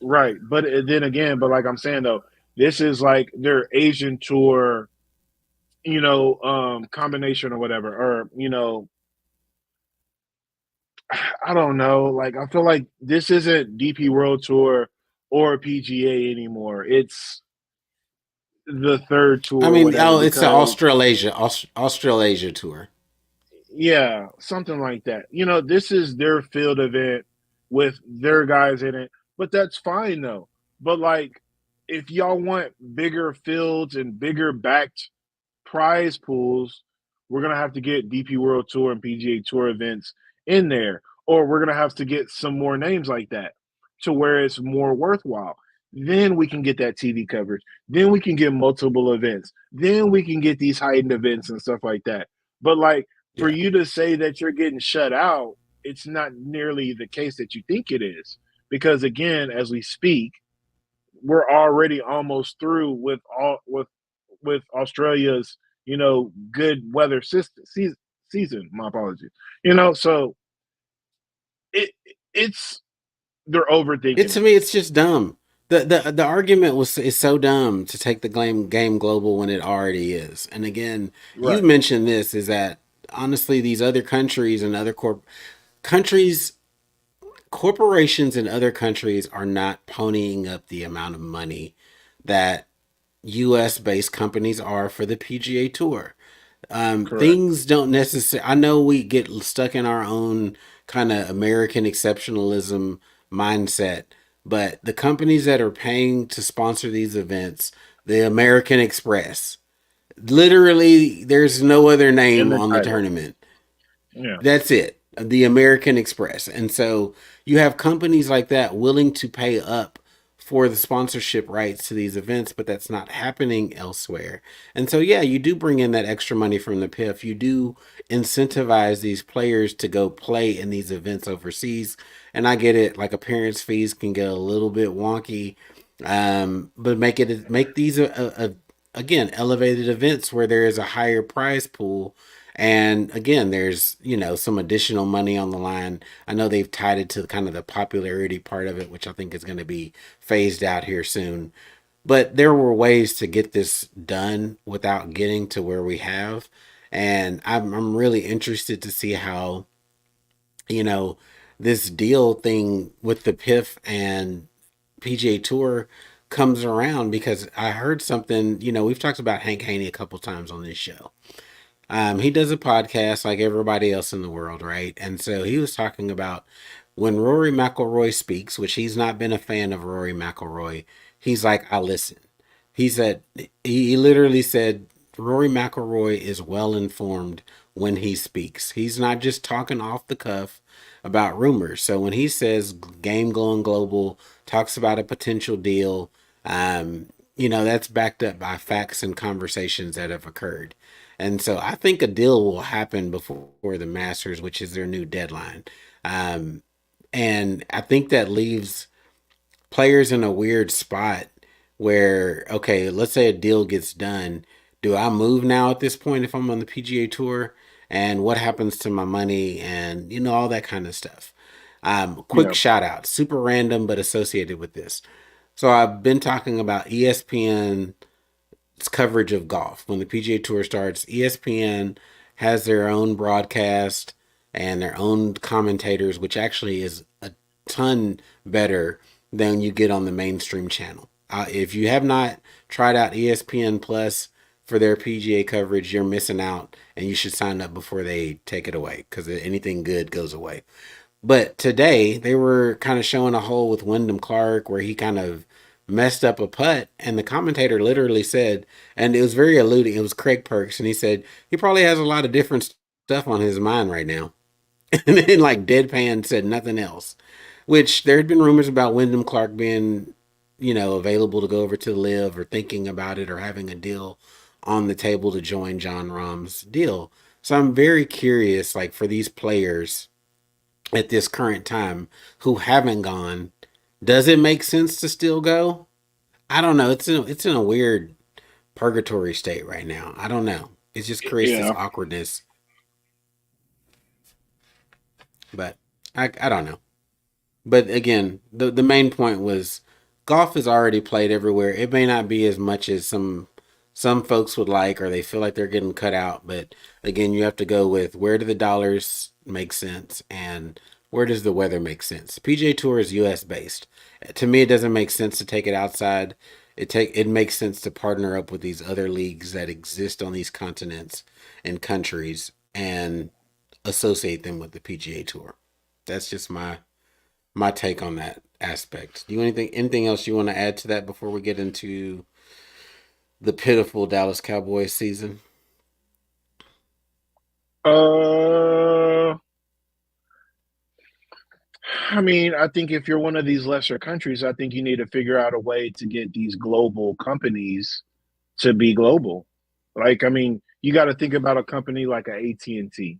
right. But then again, but like I'm saying though, this is like their Asian tour, combination or whatever. Or, I don't know. Like I feel like this isn't DP World Tour or PGA anymore. It's the third I tour or mean, whatever oh, it's the because Australasia tour. yeah, something like that. This is their field event with their guys in it, but that's fine though. But like if y'all want bigger fields and bigger backed prize pools, we're gonna have to get DP World Tour and PGA Tour events in there, or we're gonna have to get some more names like that to where it's more worthwhile. Then we can get that TV coverage. Then we can get multiple events. Then we can get these heightened events and stuff like that. But like for Yeah. you to say that you're getting shut out, it's not nearly the case that you think it is. Because again, as we speak, we're already almost through with Australia's good weather season. My apologies. So it it's they're It overthinking to it. me, it's just dumb. The argument is so dumb to take the game global when it already is. And again, you Right. mentioned this is that honestly, these other countries and other countries, corporations in other countries are not ponying up the amount of money that U.S. based companies are for the PGA Tour. Correct. Things don't necessarily. I know we get stuck in our own kind of American exceptionalism mindset, but the companies that are paying to sponsor these events, the American Express, literally, there's no other In name the on the title. tournament. Yeah. That's it. The American Express. And so you have companies like that willing to pay up for the sponsorship rights to these events, but that's not happening elsewhere. And so, yeah, you do bring in that extra money from the PIF. You do incentivize these players to go play in these events overseas. And I get it, like appearance fees can get a little bit wonky, but make these again elevated events where there is a higher prize pool, and again, there's, some additional money on the line. I know they've tied it to kind of the popularity part of it, which I think is going to be phased out here soon. But there were ways to get this done without getting to where we have. And I'm really interested to see how, you know, this deal thing with the PIF and PGA Tour comes around, because I heard something, we've talked about Hank Haney a couple times on this show. He does a podcast like everybody else in the world, right? And so he was talking about when Rory McIlroy speaks, which he's not been a fan of Rory McIlroy. He's like, I listen. He said he literally said Rory McIlroy is well informed when he speaks. He's not just talking off the cuff about rumors. So when he says game going global, talks about a potential deal, that's backed up by facts and conversations that have occurred. And so I think a deal will happen before the Masters, which is their new deadline. Um, and I think that leaves players in a weird spot where, okay, let's say a deal gets done. Do I move now at this point if I'm on the PGA Tour? And what happens to my money and, all that kind of stuff? Quick Yeah. shout out, super random, but associated with this. So I've been talking about ESPN coverage of golf. When the PGA Tour starts, ESPN has their own broadcast and their own commentators, which actually is a ton better than you get on the mainstream channel. If you have not tried out ESPN Plus for their PGA coverage, you're missing out, and you should sign up before they take it away, because anything good goes away. But today they were kind of showing a hole with Wyndham Clark where he kind of messed up a putt, and the commentator literally said, and it was very alluding. It was Craig Perks, and he said he probably has a lot of different stuff on his mind right now, and then like deadpan said nothing else. Which there had been rumors about Wyndham Clark being, available to go over to Live, or thinking about it, or having a deal on the table to join John Rahm's deal. So I'm very curious, like for these players, at this current time who haven't gone, does it make sense to still go? I don't know. It's in a weird purgatory state right now. I don't know. It just creates this Yeah. awkwardness. But I don't know. But again, the main point was golf is already played everywhere. It may not be as much as some folks would like, or they feel like they're getting cut out. But again, you have to go with where do the dollars make sense and where does the weather make sense. PGA Tour is U.S. based. To me, it doesn't make sense to take it outside. It makes sense to partner up with these other leagues that exist on these continents and countries and associate them with the PGA Tour. That's just my take on that aspect. Do you anything else you want to add to that before we get into the pitiful Dallas Cowboys season? Uh, I mean, I think if you're one of these lesser countries, I think you need to figure out a way to get these global companies to be global. Like, I mean, you got to think about a company like a AT&T.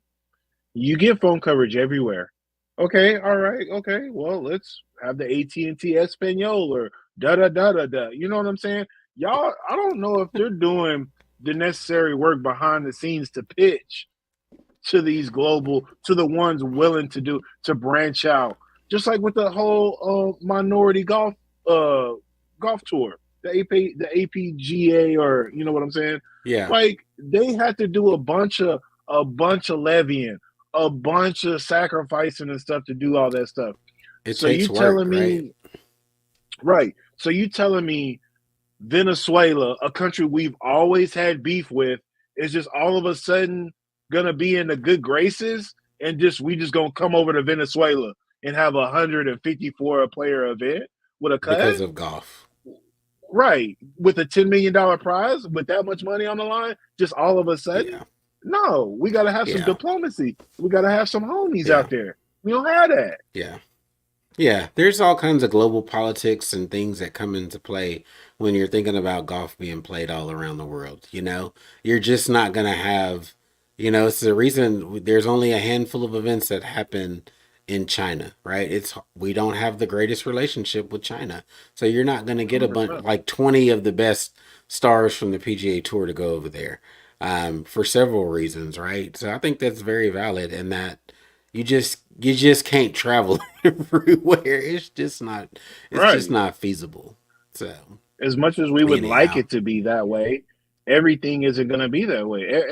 You get phone coverage everywhere. Okay, all right, okay. Well, let's have the AT&T Espanol or da da da da da. You know what I'm saying? Y'all, I don't know if they're doing the necessary work behind the scenes to pitch to these global, to the ones willing to do to branch out. Just like with the whole minority uh golf tour, the APGA, or you know what I'm saying? Yeah, Like they had to do a bunch of levying, a bunch of sacrificing and stuff to do all that stuff. it So takes you work, telling right? me, right? So you telling me Venezuela, a country we've always had beef with, is just all of a sudden gonna be in the good graces, and just we just gonna come over to Venezuela and have 154 a player event with a cut, Because of golf. right? With a $10 million prize, with that much money on the line, just all of a sudden? Yeah, No, we gotta have some yeah, diplomacy. We gotta have some homies yeah, out there. We don't have that. yeah. Yeah, there's all kinds of global politics and things that come into play when you're thinking about golf being played all around the world. You're just not going to have, it's the reason there's only a handful of events that happen in China, right? We don't have the greatest relationship with China. So you're not going to get a bunch 100%. like 20 of the best stars from the PGA Tour to go over there for several reasons, right? So I think that's very valid and that you just can't travel everywhere. It's just Right. not feasible. So As much as we would like anyhow, it to be that way, everything isn't going to be that way.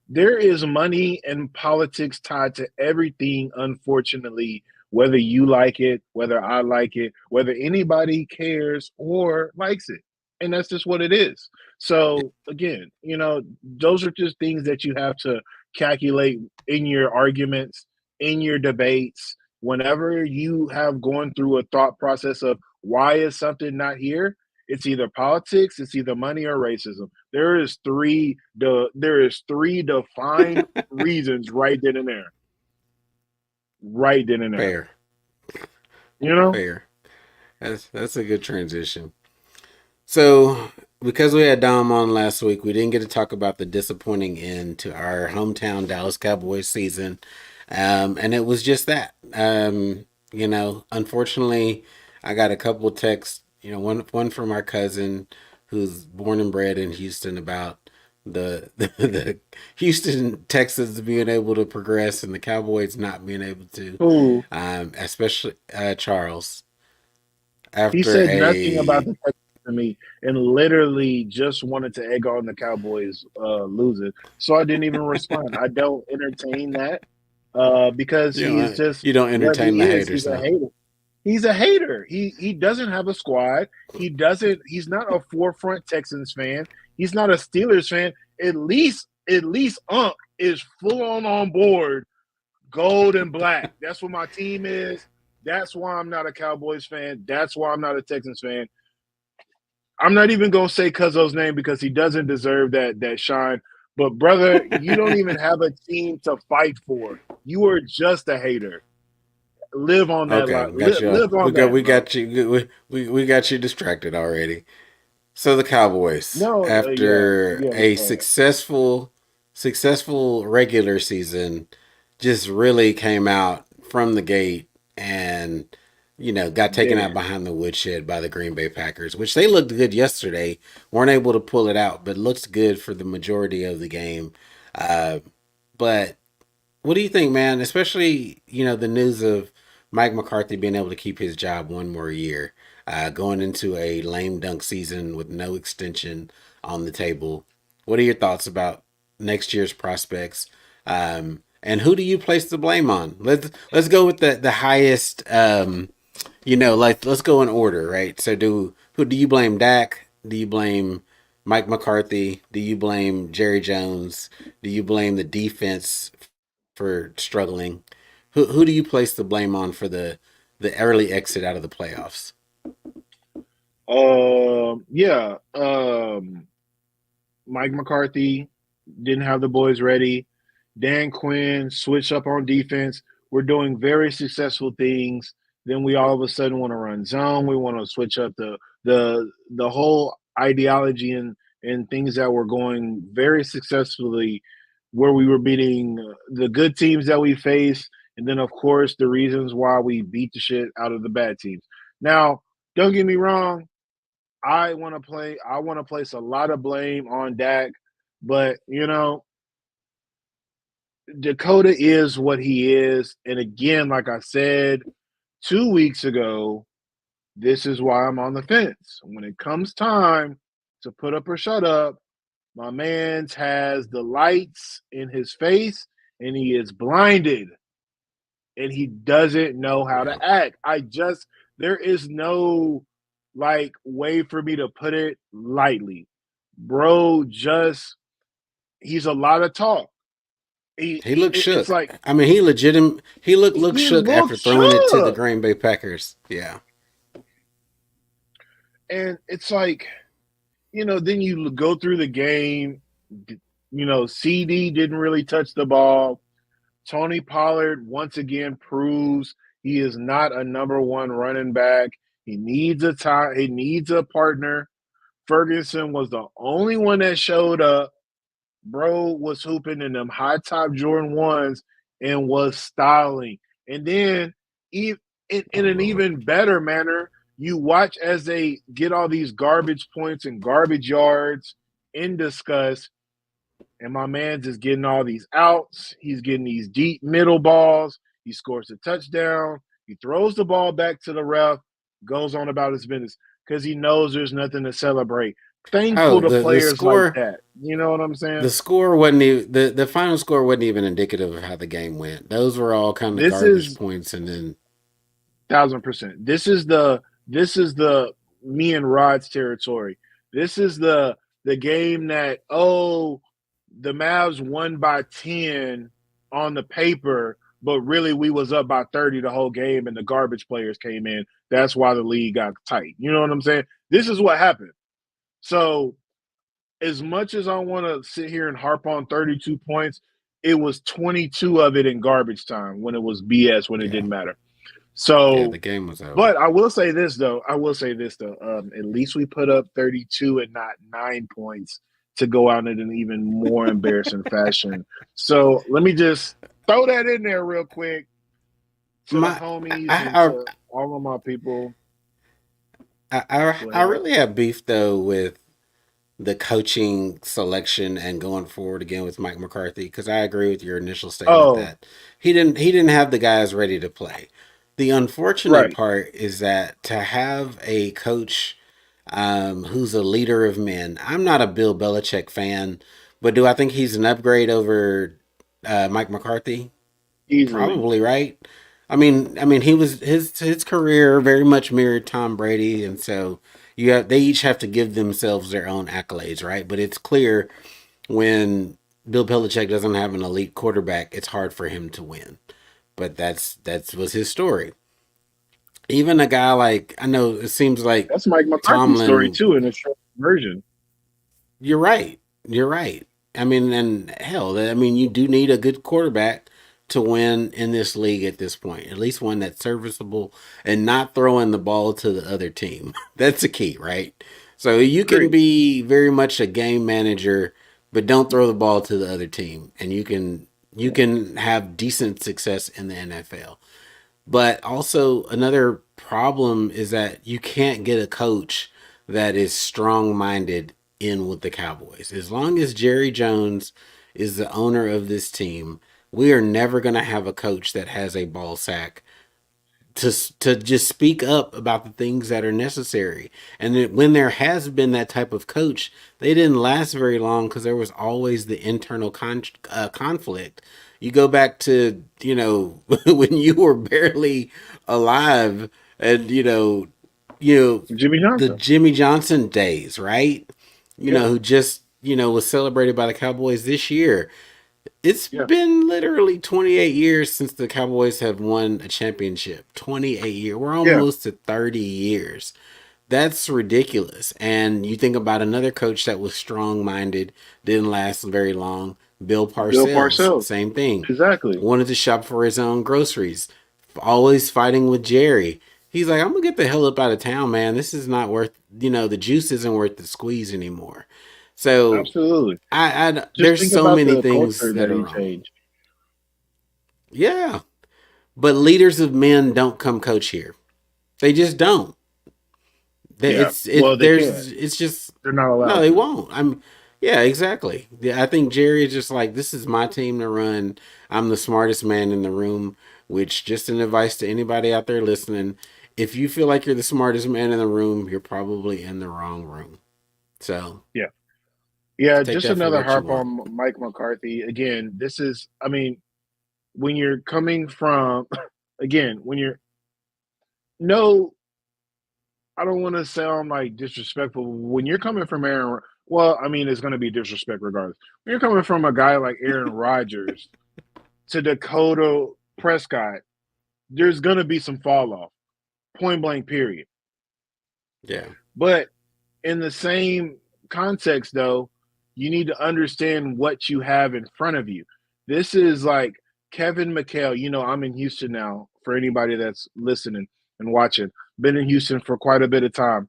There is money and politics tied to everything, unfortunately, whether you like it, whether I like it, whether anybody cares or likes it. And that's just what it is. So, again, those are just things that you have to calculate in your arguments, in your debates, whenever you have gone through a thought process of why is something not here? It's either politics, it's either money or racism. There is three defined reasons right then and there. Right then and there. fair, You know? fair. That's a good transition. So because we had Dom on last week, we didn't get to talk about the disappointing end to our hometown Dallas Cowboys season, and it was just that. Unfortunately, I got a couple of texts. One from our cousin who's born and bred in Houston about the Houston Texans being able to progress and the Cowboys not being able to, Who especially Charles he after said nothing about a the Texans to me and literally just wanted to egg on the Cowboys losing. So I didn't even respond. I don't entertain that because you he is know just you don't what entertain he the is. haters, He's a huh? hater. He's a hater. He doesn't have a squad. He's not a forefront Texans fan. He's not a Steelers fan. At least Unc is full on board, gold and black. That's what my team is. That's why I'm not a Cowboys fan. That's why I'm not a Texans fan. I'm not even gonna say Cuzzo's name because he doesn't deserve that shine. But brother, you don't even have a team to fight for. You are just a hater. Live on that Okay, lot. we got you. Live We on got that, we bro. got you. We got you distracted already. So the Cowboys, No, yeah, after yeah. a successful regular season, just really came out from the gate and got taken out Didn't. behind the woodshed by the Green Bay Packers, which they looked good yesterday. Weren't able to pull it out, but looks good for the majority of the game. Uh, but what do you think, man? Especially, the news of Mike McCarthy being able to keep his job one more year, going into a lame dunk season with no extension on the table. What are your thoughts about next year's prospects? And who do you place the blame on? Let's go with the highest. Like let's go in order, right? So who do you blame? Dak? Do you blame Mike McCarthy? Do you blame Jerry Jones? Do you blame the defense for struggling? Who do you place the blame on for the early exit out of the playoffs? Yeah. Mike McCarthy didn't have the boys ready. Dan Quinn switched up on defense. We're doing very successful things. Then we all of a sudden want to run zone. We want to switch up the whole ideology and things that were going very successfully, where we were beating the good teams that we faced, and then of course the reasons why we beat the shit out of the bad teams. Now, don't get me wrong. I want to place a lot of blame on Dak, but Dakota is what he is. And again, like I said 2 weeks ago, this is why I'm on the fence. When it comes time to put up or shut up, my man's has the lights in his face and he is blinded and he doesn't know how to Yeah, act. There is no way for me to put it lightly. Bro, he's a lot of talk. he looked It's shook. like I mean, he looked he shook after looked throwing it to the shook. Green Bay Packers. Yeah, And it's like, then you go through the game. CD didn't really touch the ball. Tony Pollard once again proves he is not a number one running back. He needs a tie. He needs a partner. Ferguson was the only one that showed up. Bro was hooping in them high top Jordan ones and was styling. And then, in oh an Lord. even better manner, you watch as they get all these garbage points and garbage yards in discuss. And my man's is getting all these outs. He's getting these deep middle balls. He scores a touchdown. He throws the ball back to the ref, goes on about his business because he knows there's nothing to celebrate. Oh, Thankful to the players like score. that. You know what I'm The saying? score wasn't even, the final score wasn't even indicative of how the game went. Those were all kind of This garbage is points, and then 1,000%. This is the me and Rod's territory. This is the game that the Mavs won by 10 on the paper, but really we was up by 30 the whole game and the garbage players came in. That's why the league got tight. You know what I'm saying? This is what happened. So as much as I want to sit here and harp on 32 points, it was 22 of it in garbage time when it was BS, when it yeah, didn't matter. yeah, So, the game was over. but I will say this though. At least we put up 32 and not 9 points to go out in an even more embarrassing fashion. So let me just throw that in there real quick to the My, homies and I, to all of my people. Go I ahead. really have beef though with the coaching selection and going forward again with Mike McCarthy because I agree with your initial statement Oh, that he didn't have the guys ready to play. The unfortunate right. part is that to have a coach who's a leader of men. I'm not a Bill Belichick fan, but do I think he's an upgrade over Mike McCarthy? Easily. Probably, right? I mean, he was his career very much mirrored Tom Brady, and so they each have to give themselves their own accolades, right? But it's clear when Bill Belichick doesn't have an elite quarterback, it's hard for him to win. But that's was his story. Even a guy like I know it seems like That's Mike McCarthy's story Tomlin. too in a short version. You're right. You're right. I mean, and hell, I mean, you do need a good quarterback to win in this league at this point. At least one that's serviceable and not throwing the ball to the other team. That's the key, right? So you can Agree. be very much a game manager, but don't throw the ball to the other team, and you can have decent success in the NFL. But also another problem is that you can't get a coach that is strong minded in with the Cowboys. As long as Jerry Jones is the owner of this team, we are never going to have a coach that has a ball sack to just speak up about the things that are necessary. And when there has been that type of coach, they didn't last very long because there was always the internal conflict. You go back to when you were barely alive, and Jimmy the Johnson. Jimmy Johnson days, right? Yeah, Who just was celebrated by the Cowboys this year. It's yeah, been literally 28 years since the Cowboys have won a championship. 28 years. We're yeah. almost to 30 years. That's ridiculous. And you think about another coach that was strong minded, didn't last very long. Bill Bill Parcells, Parcells. same thing. Exactly. Wanted to shop for his own groceries. Always fighting with Jerry. He's like, I'm gonna get the hell up out of town, man. This is not worth, the juice isn't worth the squeeze anymore. So Absolutely. Just there's think so about many the things culture that that are he wrong. changed. Yeah, but leaders of men don't come coach here. They just don't. Yeah. Well, they can't. It's just They're not no, allowed they to. won't. Yeah, exactly. Yeah, I think Jerry is just like, this is my team to run. I'm the smartest man in the room. Which, just an advice to anybody out there listening, if you feel like you're the smartest man in the room, you're probably in the wrong room. So Yeah. Yeah. take Just that for another what you harp want. on Mike McCarthy. Again, this is, I mean, when you're coming from, again, when you're, no, I don't want to sound like disrespectful. When you're coming from Aaron, well, I mean, it's going to be disrespect regardless. When you're coming from a guy like Aaron Rodgers to Dakota Prescott, there's going to be some fall off, point blank, period. Yeah. But in the same context, though, you need to understand what you have in front of you. This is like Kevin McHale. I'm in Houston now. For anybody that's listening and watching, been in Houston for quite a bit of time.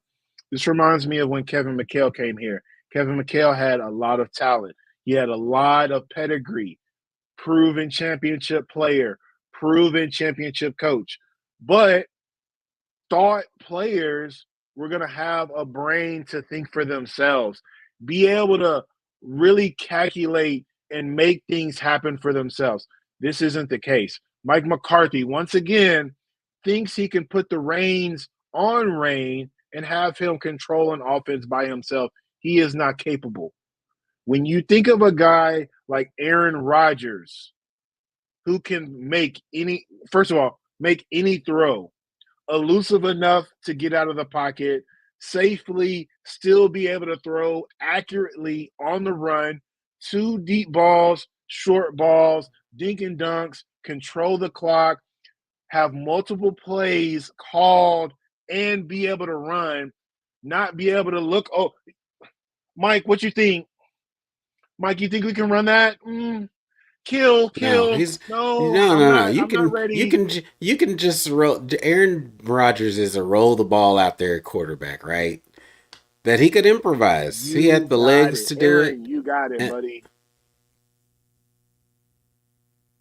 This reminds me of when Kevin McHale came here. Kevin McHale had a lot of talent. He had a lot of pedigree, proven championship player, proven championship coach. But thought players were going to have a brain to think for themselves, be able to really calculate and make things happen for themselves. This isn't the case. Mike McCarthy, once again, thinks he can put the reins on Rain and have him control an offense by himself. He is not capable. When you think of a guy like Aaron Rodgers, who can first of all, make any throw, elusive enough to get out of the pocket, safely still be able to throw accurately on the run, two deep balls, short balls, dink and dunks, control the clock, have multiple plays called, and be able to run, not be able to look. Oh, Mike, what you think? Mike, you think we can run that? Kill, No, kill. he's No, no, I'm no, no. not. I'm not ready. You can just roll. Aaron Rodgers is a roll the ball out there quarterback, right? That he could improvise. He had You the got legs it, to do Aaron. it. You got it, And buddy.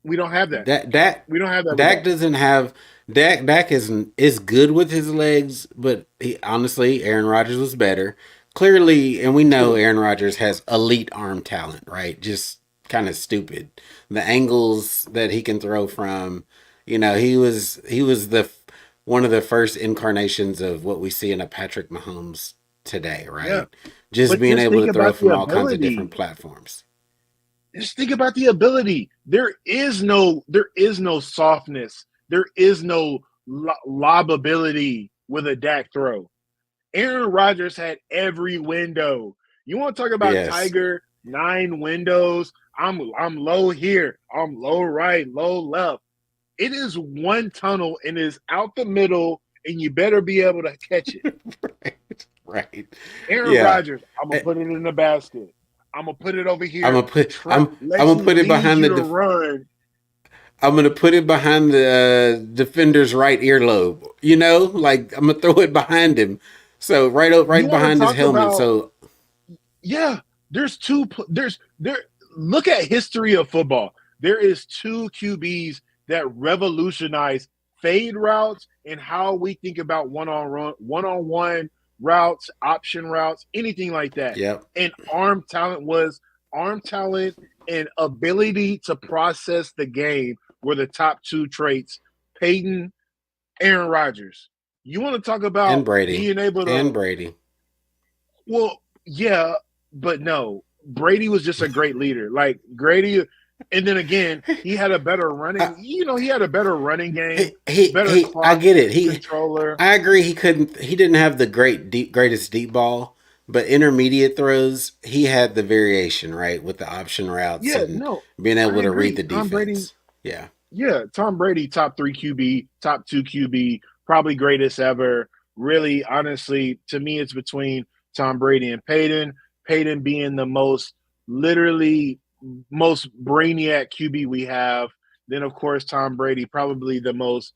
We don't have that. Dak Dak We don't have that with Dak us. doesn't have Dak is good with his legs, but honestly, Aaron Rodgers was better. Clearly, and we know True. Aaron Rodgers has elite arm talent, right? Just kind of stupid. The angles that he can throw from, he was the one of the first incarnations of what we see in a Patrick Mahomes today, Yeah. right? Just But being just able think to throw about the from all kinds of different ability. platforms. Just think about the ability. There is no softness. There is no lobability with a Dak throw. Aaron Rodgers had every window. You want to talk about Yes. Tiger, 9 windows? I'm low here. I'm low right, low left. It is one tunnel and is out the middle, and you better be able to catch it. Right. Right. Aaron Yeah. Rodgers, I'm gonna put it in the basket. I'm gonna put it over I'm here. gonna put I'm Let gonna me put it lead behind you the to run. I'm gonna put it behind the defender's right earlobe. Like I'm gonna throw it behind him, so You right want to behind his talk helmet. about? So Yeah, there's two. There's there. Look at history of football. There is two QBs that revolutionized fade routes and how we think about one-on-one routes, option routes, anything like that. Yep. And arm talent and ability to process the game were the top two traits. Peyton, Aaron Rodgers. You want to talk And about Brady. being able And to, Brady. well, yeah, but no. Brady was just a great leader. Like Grady, and then again, he had a better running. He had a better running game, better I clock get it. controller. I agree. He didn't have the greatest deep ball, but intermediate throws, he had the variation, right? With the option routes Yeah, and no, being able I to read agree. the Tom Brady, defense. Yeah. yeah, Tom Brady, top 3 QB, top 2 QB, probably greatest ever. Really, honestly, to me, it's between Tom Brady and Peyton. Peyton being the literally, most brainiac QB we have. Then, of course, Tom Brady, probably the most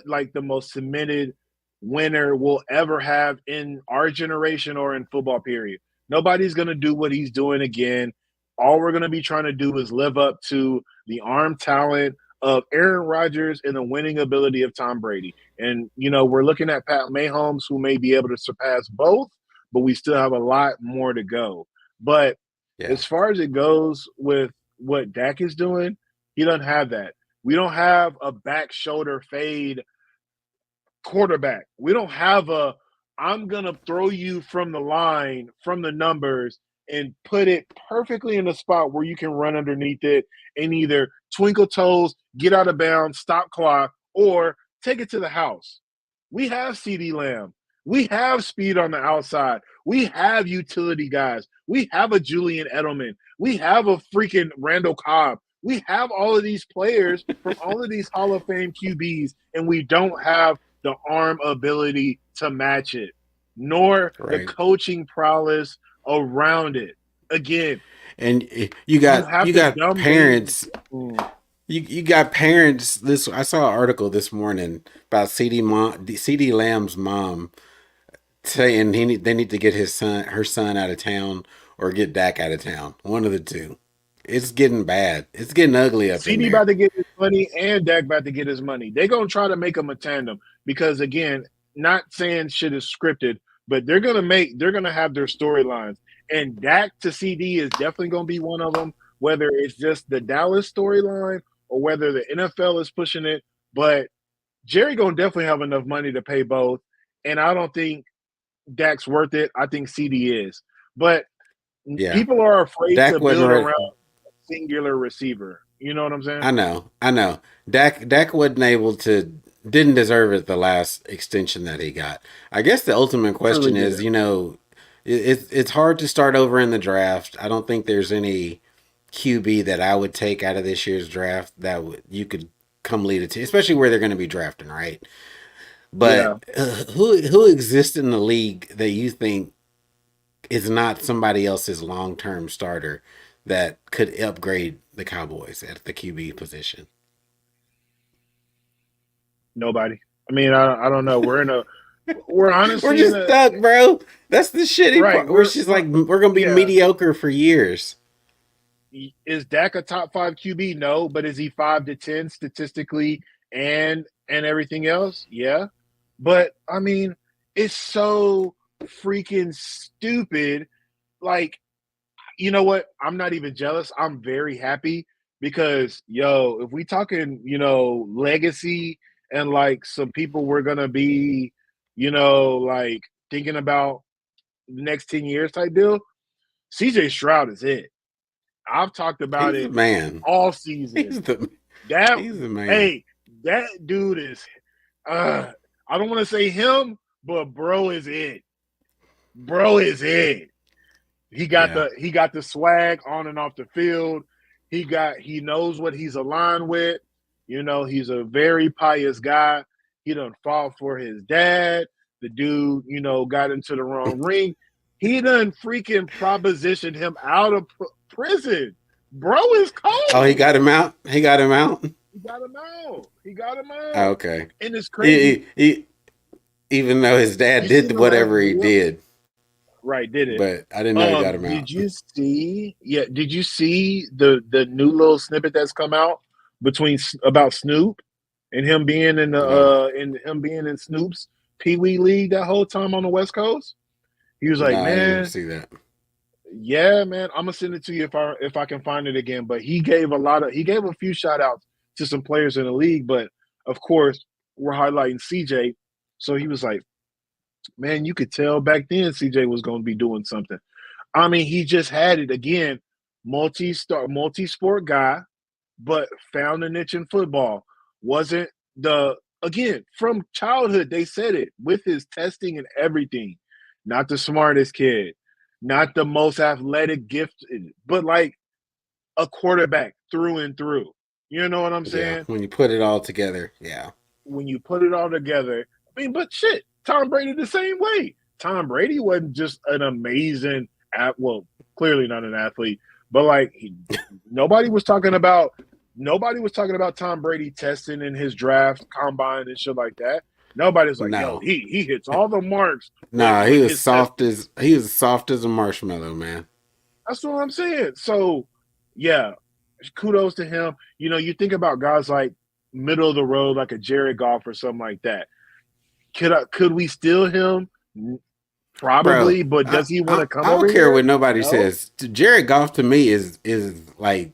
like the most cemented winner we'll ever have in our generation or in football, period. Nobody's going to do what he's doing again. All we're going to be trying to do is live up to the arm talent of Aaron Rodgers and the winning ability of Tom Brady. And, we're looking at Pat Mahomes, who may be able to surpass both, but we still have a lot more to go. But Yeah. as far as it goes with what Dak is doing, he doesn't have that. We don't have a back shoulder fade quarterback. We don't have I'm going to throw you from the line, from the numbers, and put it perfectly in a spot where you can run underneath it and either twinkle toes, get out of bounds, stop clock, or take it to the house. We have CD Lamb. We have speed on the outside. We have utility guys. We have a Julian Edelman. We have a freaking Randall Cobb. We have all of these players from all of these Hall of Fame QBs, and we don't have the arm ability to match it, nor the Right. coaching prowess around it. Again, And you have you to got dumb things. parents. You got parents. This I saw an article this morning about CD Lamb's mom saying they need to get her son out of town or get Dak out of town. One of the two. It's getting bad. It's getting ugly up in CD there. about to get his money and Dak about to get his money. They're gonna try to make them a tandem because, again, not saying shit is scripted, but they're gonna have their storylines. And Dak to CD is definitely gonna be one of them. Whether it's just the Dallas storyline or whether the NFL is pushing it, but Jerry gonna definitely have enough money to pay both. And I don't think Dak's worth it. I think CD is, but Yeah. people are afraid to Dak wasn't build ready. around a singular receiver. You know what I'm saying? I know. Dak wasn't able to, didn't deserve it the last extension that he got. I guess the ultimate Really question is, didn't. it's hard to start over in the draft. I don't think there's any QB that I would take out of this year's draft that you could come lead a team, especially where they're going to be drafting, right? Yeah. But who exists in the league that you think is not somebody else's long term starter that could upgrade the Cowboys at the QB position? Nobody. I mean, I don't know. We're We're honestly in just a stuck, bro. That's the shitty right. part. We're just like we're gonna be Yeah. mediocre for years. Is Dak a top 5 QB? No, but is he 5 to 10 statistically and everything else? Yeah. But I mean, it's so freaking stupid. Like, you know what? I'm not even jealous. I'm very happy because, if we talking, legacy and like some people we're gonna be, like thinking about the next 10 years type deal, CJ Stroud is it. I've talked about He's the it man. all season. He's the That he's the man. hey, that dude is I don't want to say him, but bro is it. Bro is it. He got Yeah. the swag on and off the field. He knows what he's aligned with. He's a very pious guy. He done fought for his dad. The dude, got into the wrong ring. He done freaking propositioned him out of prison. Bro is Oh, he cold. got him out. He got him out. He got him out. He got him Oh, out. okay. And it's crazy. Even though his dad You seen did the last whatever he video? did, Right, did it. but I didn't know he got him out. Did you see? Yeah, did you see the new little snippet that's come out about Snoop? and him being in No, Snoop's Pee Wee League that whole time on the West Coast. He was like, no, I didn't man, see that. yeah, man, I'm gonna send it to you if I can find it again. But he gave a few shout outs to some players in the league, but of course we're highlighting CJ. So he was like, man, you could tell back then CJ was gonna be doing something. I mean, he just had it again, multi-sport guy, but found a niche in football. Wasn't the again from childhood, they said it with his testing and everything. Not the smartest kid, not the most athletic gifted, but like a quarterback through and through. You know what I'm Yeah, saying? when you put it all together, yeah. When you put it all together, I mean, but shit, Tom Brady the same way. Tom Brady wasn't just an amazing well, clearly not an athlete, but like nobody was talking about nobody was talking about Tom Brady testing in his draft combine and shit like that. Nobody's like, yo, No, he hits all the marks no, with his testing. he was soft as a marshmallow, man. That's what I'm saying. So, yeah, kudos to him. You know, you think about guys like middle of the road, like a Jared Goff or something like that. Could we steal him? Bro, Probably, but does he want to come I over don't care here? what nobody No. says. Jared Goff to me is like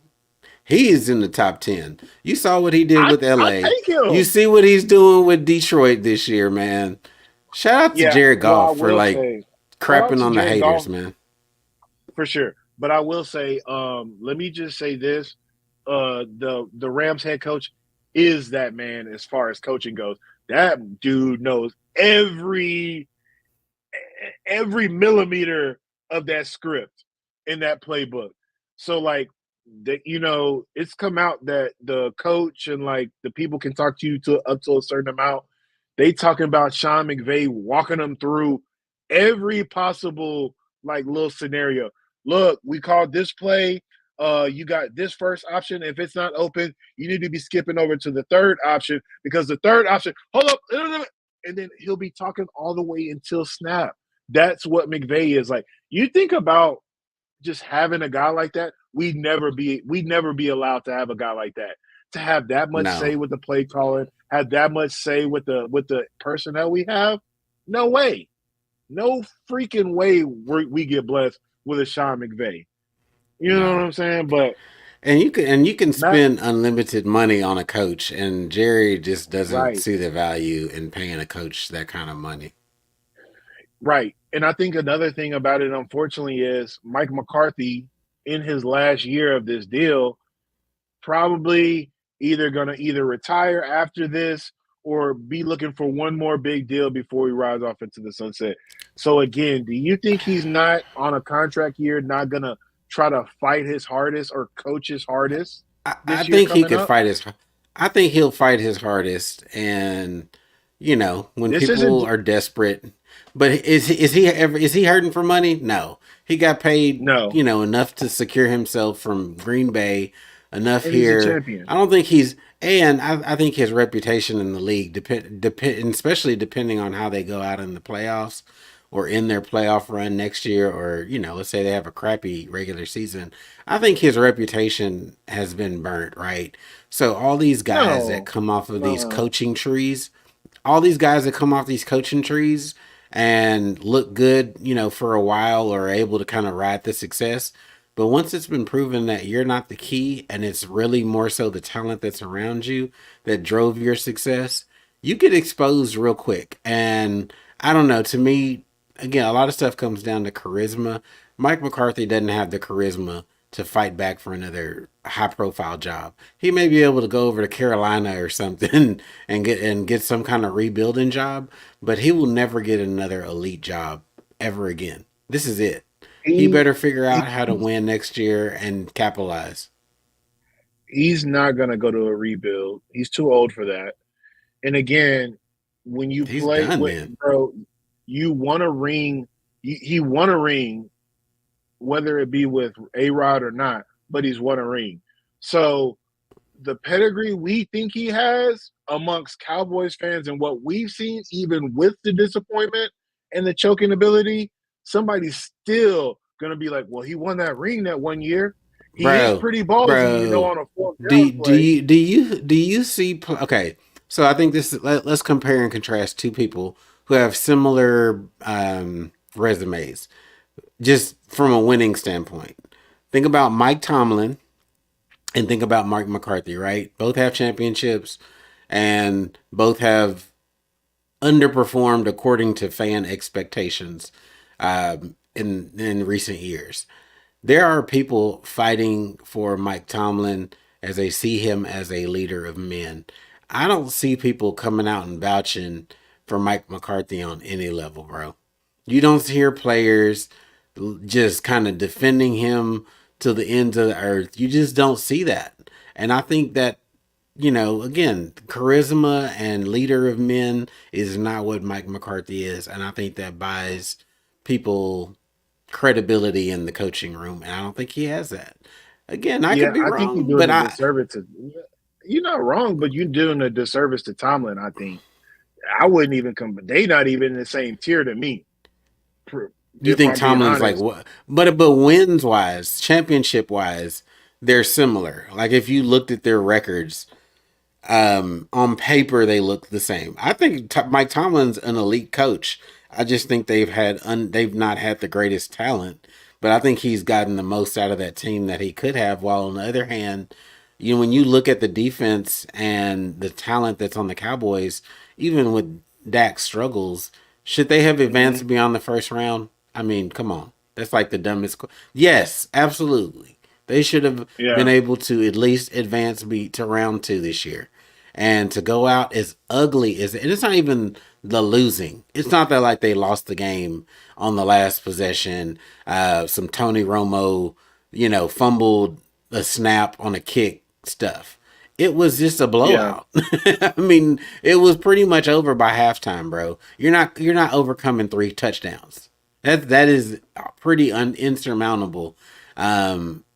he is in the top 10. You saw what he did with I LA. take You him. see what he's doing with Detroit this year, man. Shout out to Yeah. Jared Well, I Goff for will like say, shout out crapping to on the Jared haters, Goff man. for sure. But I will say, let me just say this: the Rams head coach is that man as far as coaching goes. That dude knows every millimeter of that script in that playbook. So like that, you know, it's come out that the coach and like the people can talk to you to up to a certain amount. They talking about Sean McVay walking them through every possible like little scenario. Look, we called this play. You got this first option. If it's not open, you need to be skipping over to the third option because the third option. Hold up, and then he'll be talking all the way until snap. That's what McVay is like. You think about just having a guy like that, we'd never be allowed to have a guy like that. To have that much say No, with the play calling, have that much say with the personnel we have, no way. No freaking way we get blessed with a Sean McVay. You know what no. I'm saying? But And you can Matt, spend unlimited money on a coach, and Jerry just doesn't right, see the value in paying a coach that kind of money. right. And I think another thing about it, unfortunately, is Mike McCarthy in his last year of this deal probably either going to either retire after this or be looking for one more big deal before he rides off into the sunset. So again, do you think he's not on a contract year, not going to try to fight his hardest or coach his hardest I this year think he coming could up? fight his. I think he'll fight his hardest, and you know when This people isn't are desperate. But is he hurting for money? No, he got paid. no, You know enough to secure himself from Green Bay. Enough and he's a here. champion. I don't think he's, and I think his reputation in the league especially depending on how they go out in the playoffs or in their playoff run next year, or let's say they have a crappy regular season. I think his reputation has been burnt, right? So all these guys that No, come off of these no, coaching trees, all these guys that come off these coaching trees and look good, for a while or are able to kind of ride the success. But once it's been proven that you're not the key and it's really more so the talent that's around you that drove your success, you get exposed real quick. And I don't know, to me, again, a lot of stuff comes down to charisma. Mike McCarthy doesn't have the charisma to fight back for another high profile job. He may be able to go over to Carolina or something and get some kind of rebuilding job, but he will never get another elite job ever again. This is it. He he, better figure out how to he's win next year and capitalize. he's not gonna go to a rebuild. He's too old for that. And again, when you He's play done with then. bro, you want a ring. He won a ring, whether it be with A Rod or not, but he's won a ring. So the pedigree we think he has amongst Cowboys fans and what we've seen, even with the disappointment and the choking ability, somebody's still gonna be like, well, he won that ring that one year. He is Bro, pretty ballsy, bro. on a fourth down play. Do you see? Okay, So I think let's compare and contrast two people who have similar resumes, just from a winning standpoint. Think about Mike Tomlin and think about Mark McCarthy, right? Both have championships and both have underperformed according to fan expectations in recent years. There are people fighting for Mike Tomlin as they see him as a leader of men. I don't see people coming out and vouching for Mike McCarthy on any level, bro. You don't hear players just kind of defending him to the ends of the earth. You just don't see that. And I think that, again, charisma and leader of men is not what Mike McCarthy is. And I think that buys people credibility in the coaching room. And I don't think he has that. Again, I Yeah, could be I think you're wrong, doing but a disservice to. You're not wrong, but you're doing a disservice to Tomlin. I think I wouldn't even come. They not even in the same tier to me. you If think I'm being Tomlin's like honest. what? But wins wise, championship wise, they're similar. Like if you looked at their records, on paper they look the same. I think Mike Tomlin's an elite coach. I just think they've not had the greatest talent, but I think he's gotten the most out of that team that he could have. While on the other hand, when you look at the defense and the talent that's on the Cowboys, even with Dak's struggles, should they have Mm-hmm. advanced beyond the first round? I mean, come on, that's like the dumbest. Yes, absolutely. They should have been Yeah, able to at least advance to round two this year. And to go out as ugly as and it's not even the losing. It's not that like they lost the game on the last possession. Some Tony Romo, fumbled a snap on a kick stuff. It was just a yeah, blowout. I mean, it was pretty much over by halftime, bro. You're not overcoming 3 touchdowns. That is pretty insurmountable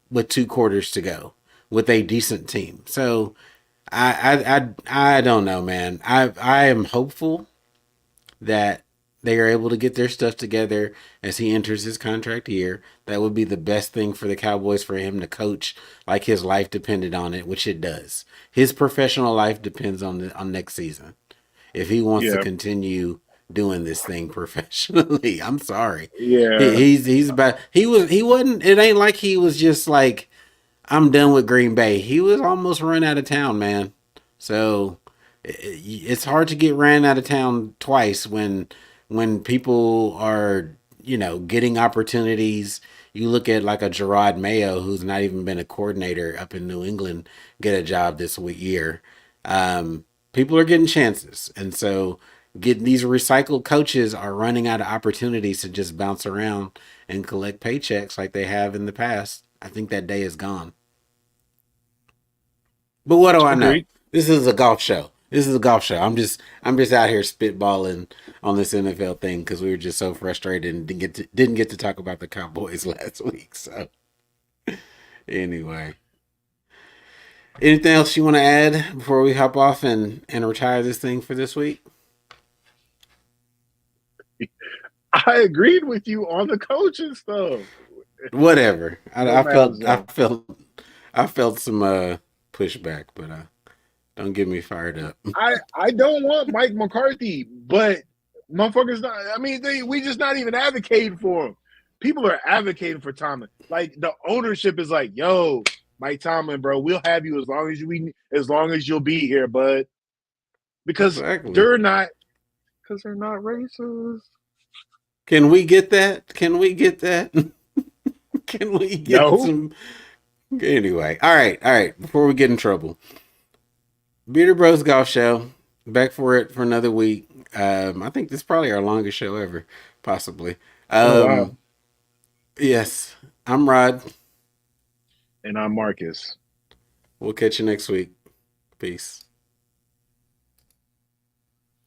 with 2 quarters to go with a decent team. So I don't know, man. I am hopeful that they are able to get their stuff together as he enters his contract year. That would be the best thing for the Cowboys for him to coach like his life depended on it, which it does. His professional life depends on next season. If he wants to yeah, continue doing this thing professionally, I'm sorry. yeah, He's about he wasn't. It ain't like he was just like I'm done with Green Bay. He was almost run out of town, man. So it's hard to get ran out of town twice when people are getting opportunities. You look at like a Gerard Mayo who's not even been a coordinator up in New England get a job this year. People are getting chances, and so getting these recycled coaches are running out of opportunities to just bounce around and collect paychecks like they have in the past. I think that day is gone. But what do I know? agreed. This is a golf show. This is a golf show. I'm just out here spitballing on this NFL thing because we were just so frustrated and didn't get to talk about the Cowboys last week. So anyway, anything else you want to add before we hop off and retire this thing for this week? I agreed with you on the coaching stuff. Whatever. No I matter felt I zone. felt I felt some pushback, but don't get me fired up. I don't want Mike McCarthy, but motherfuckers not. I mean, we just not even advocating for him. People are advocating for Tomlin. Like the ownership is like, yo, Mike Tomlin, bro, we'll have you as long as you'll be here, bud. Because Exactly. they're not racist. Can we get that? Can we get that? Can we get No. some? Anyway, all right. Before we get in trouble, Bearder Bros Golf Show back for it for another week. I think this is probably our longest show ever, possibly. Oh wow. Um, yes, I'm Rod. And I'm Marcus. We'll catch you next week. Peace.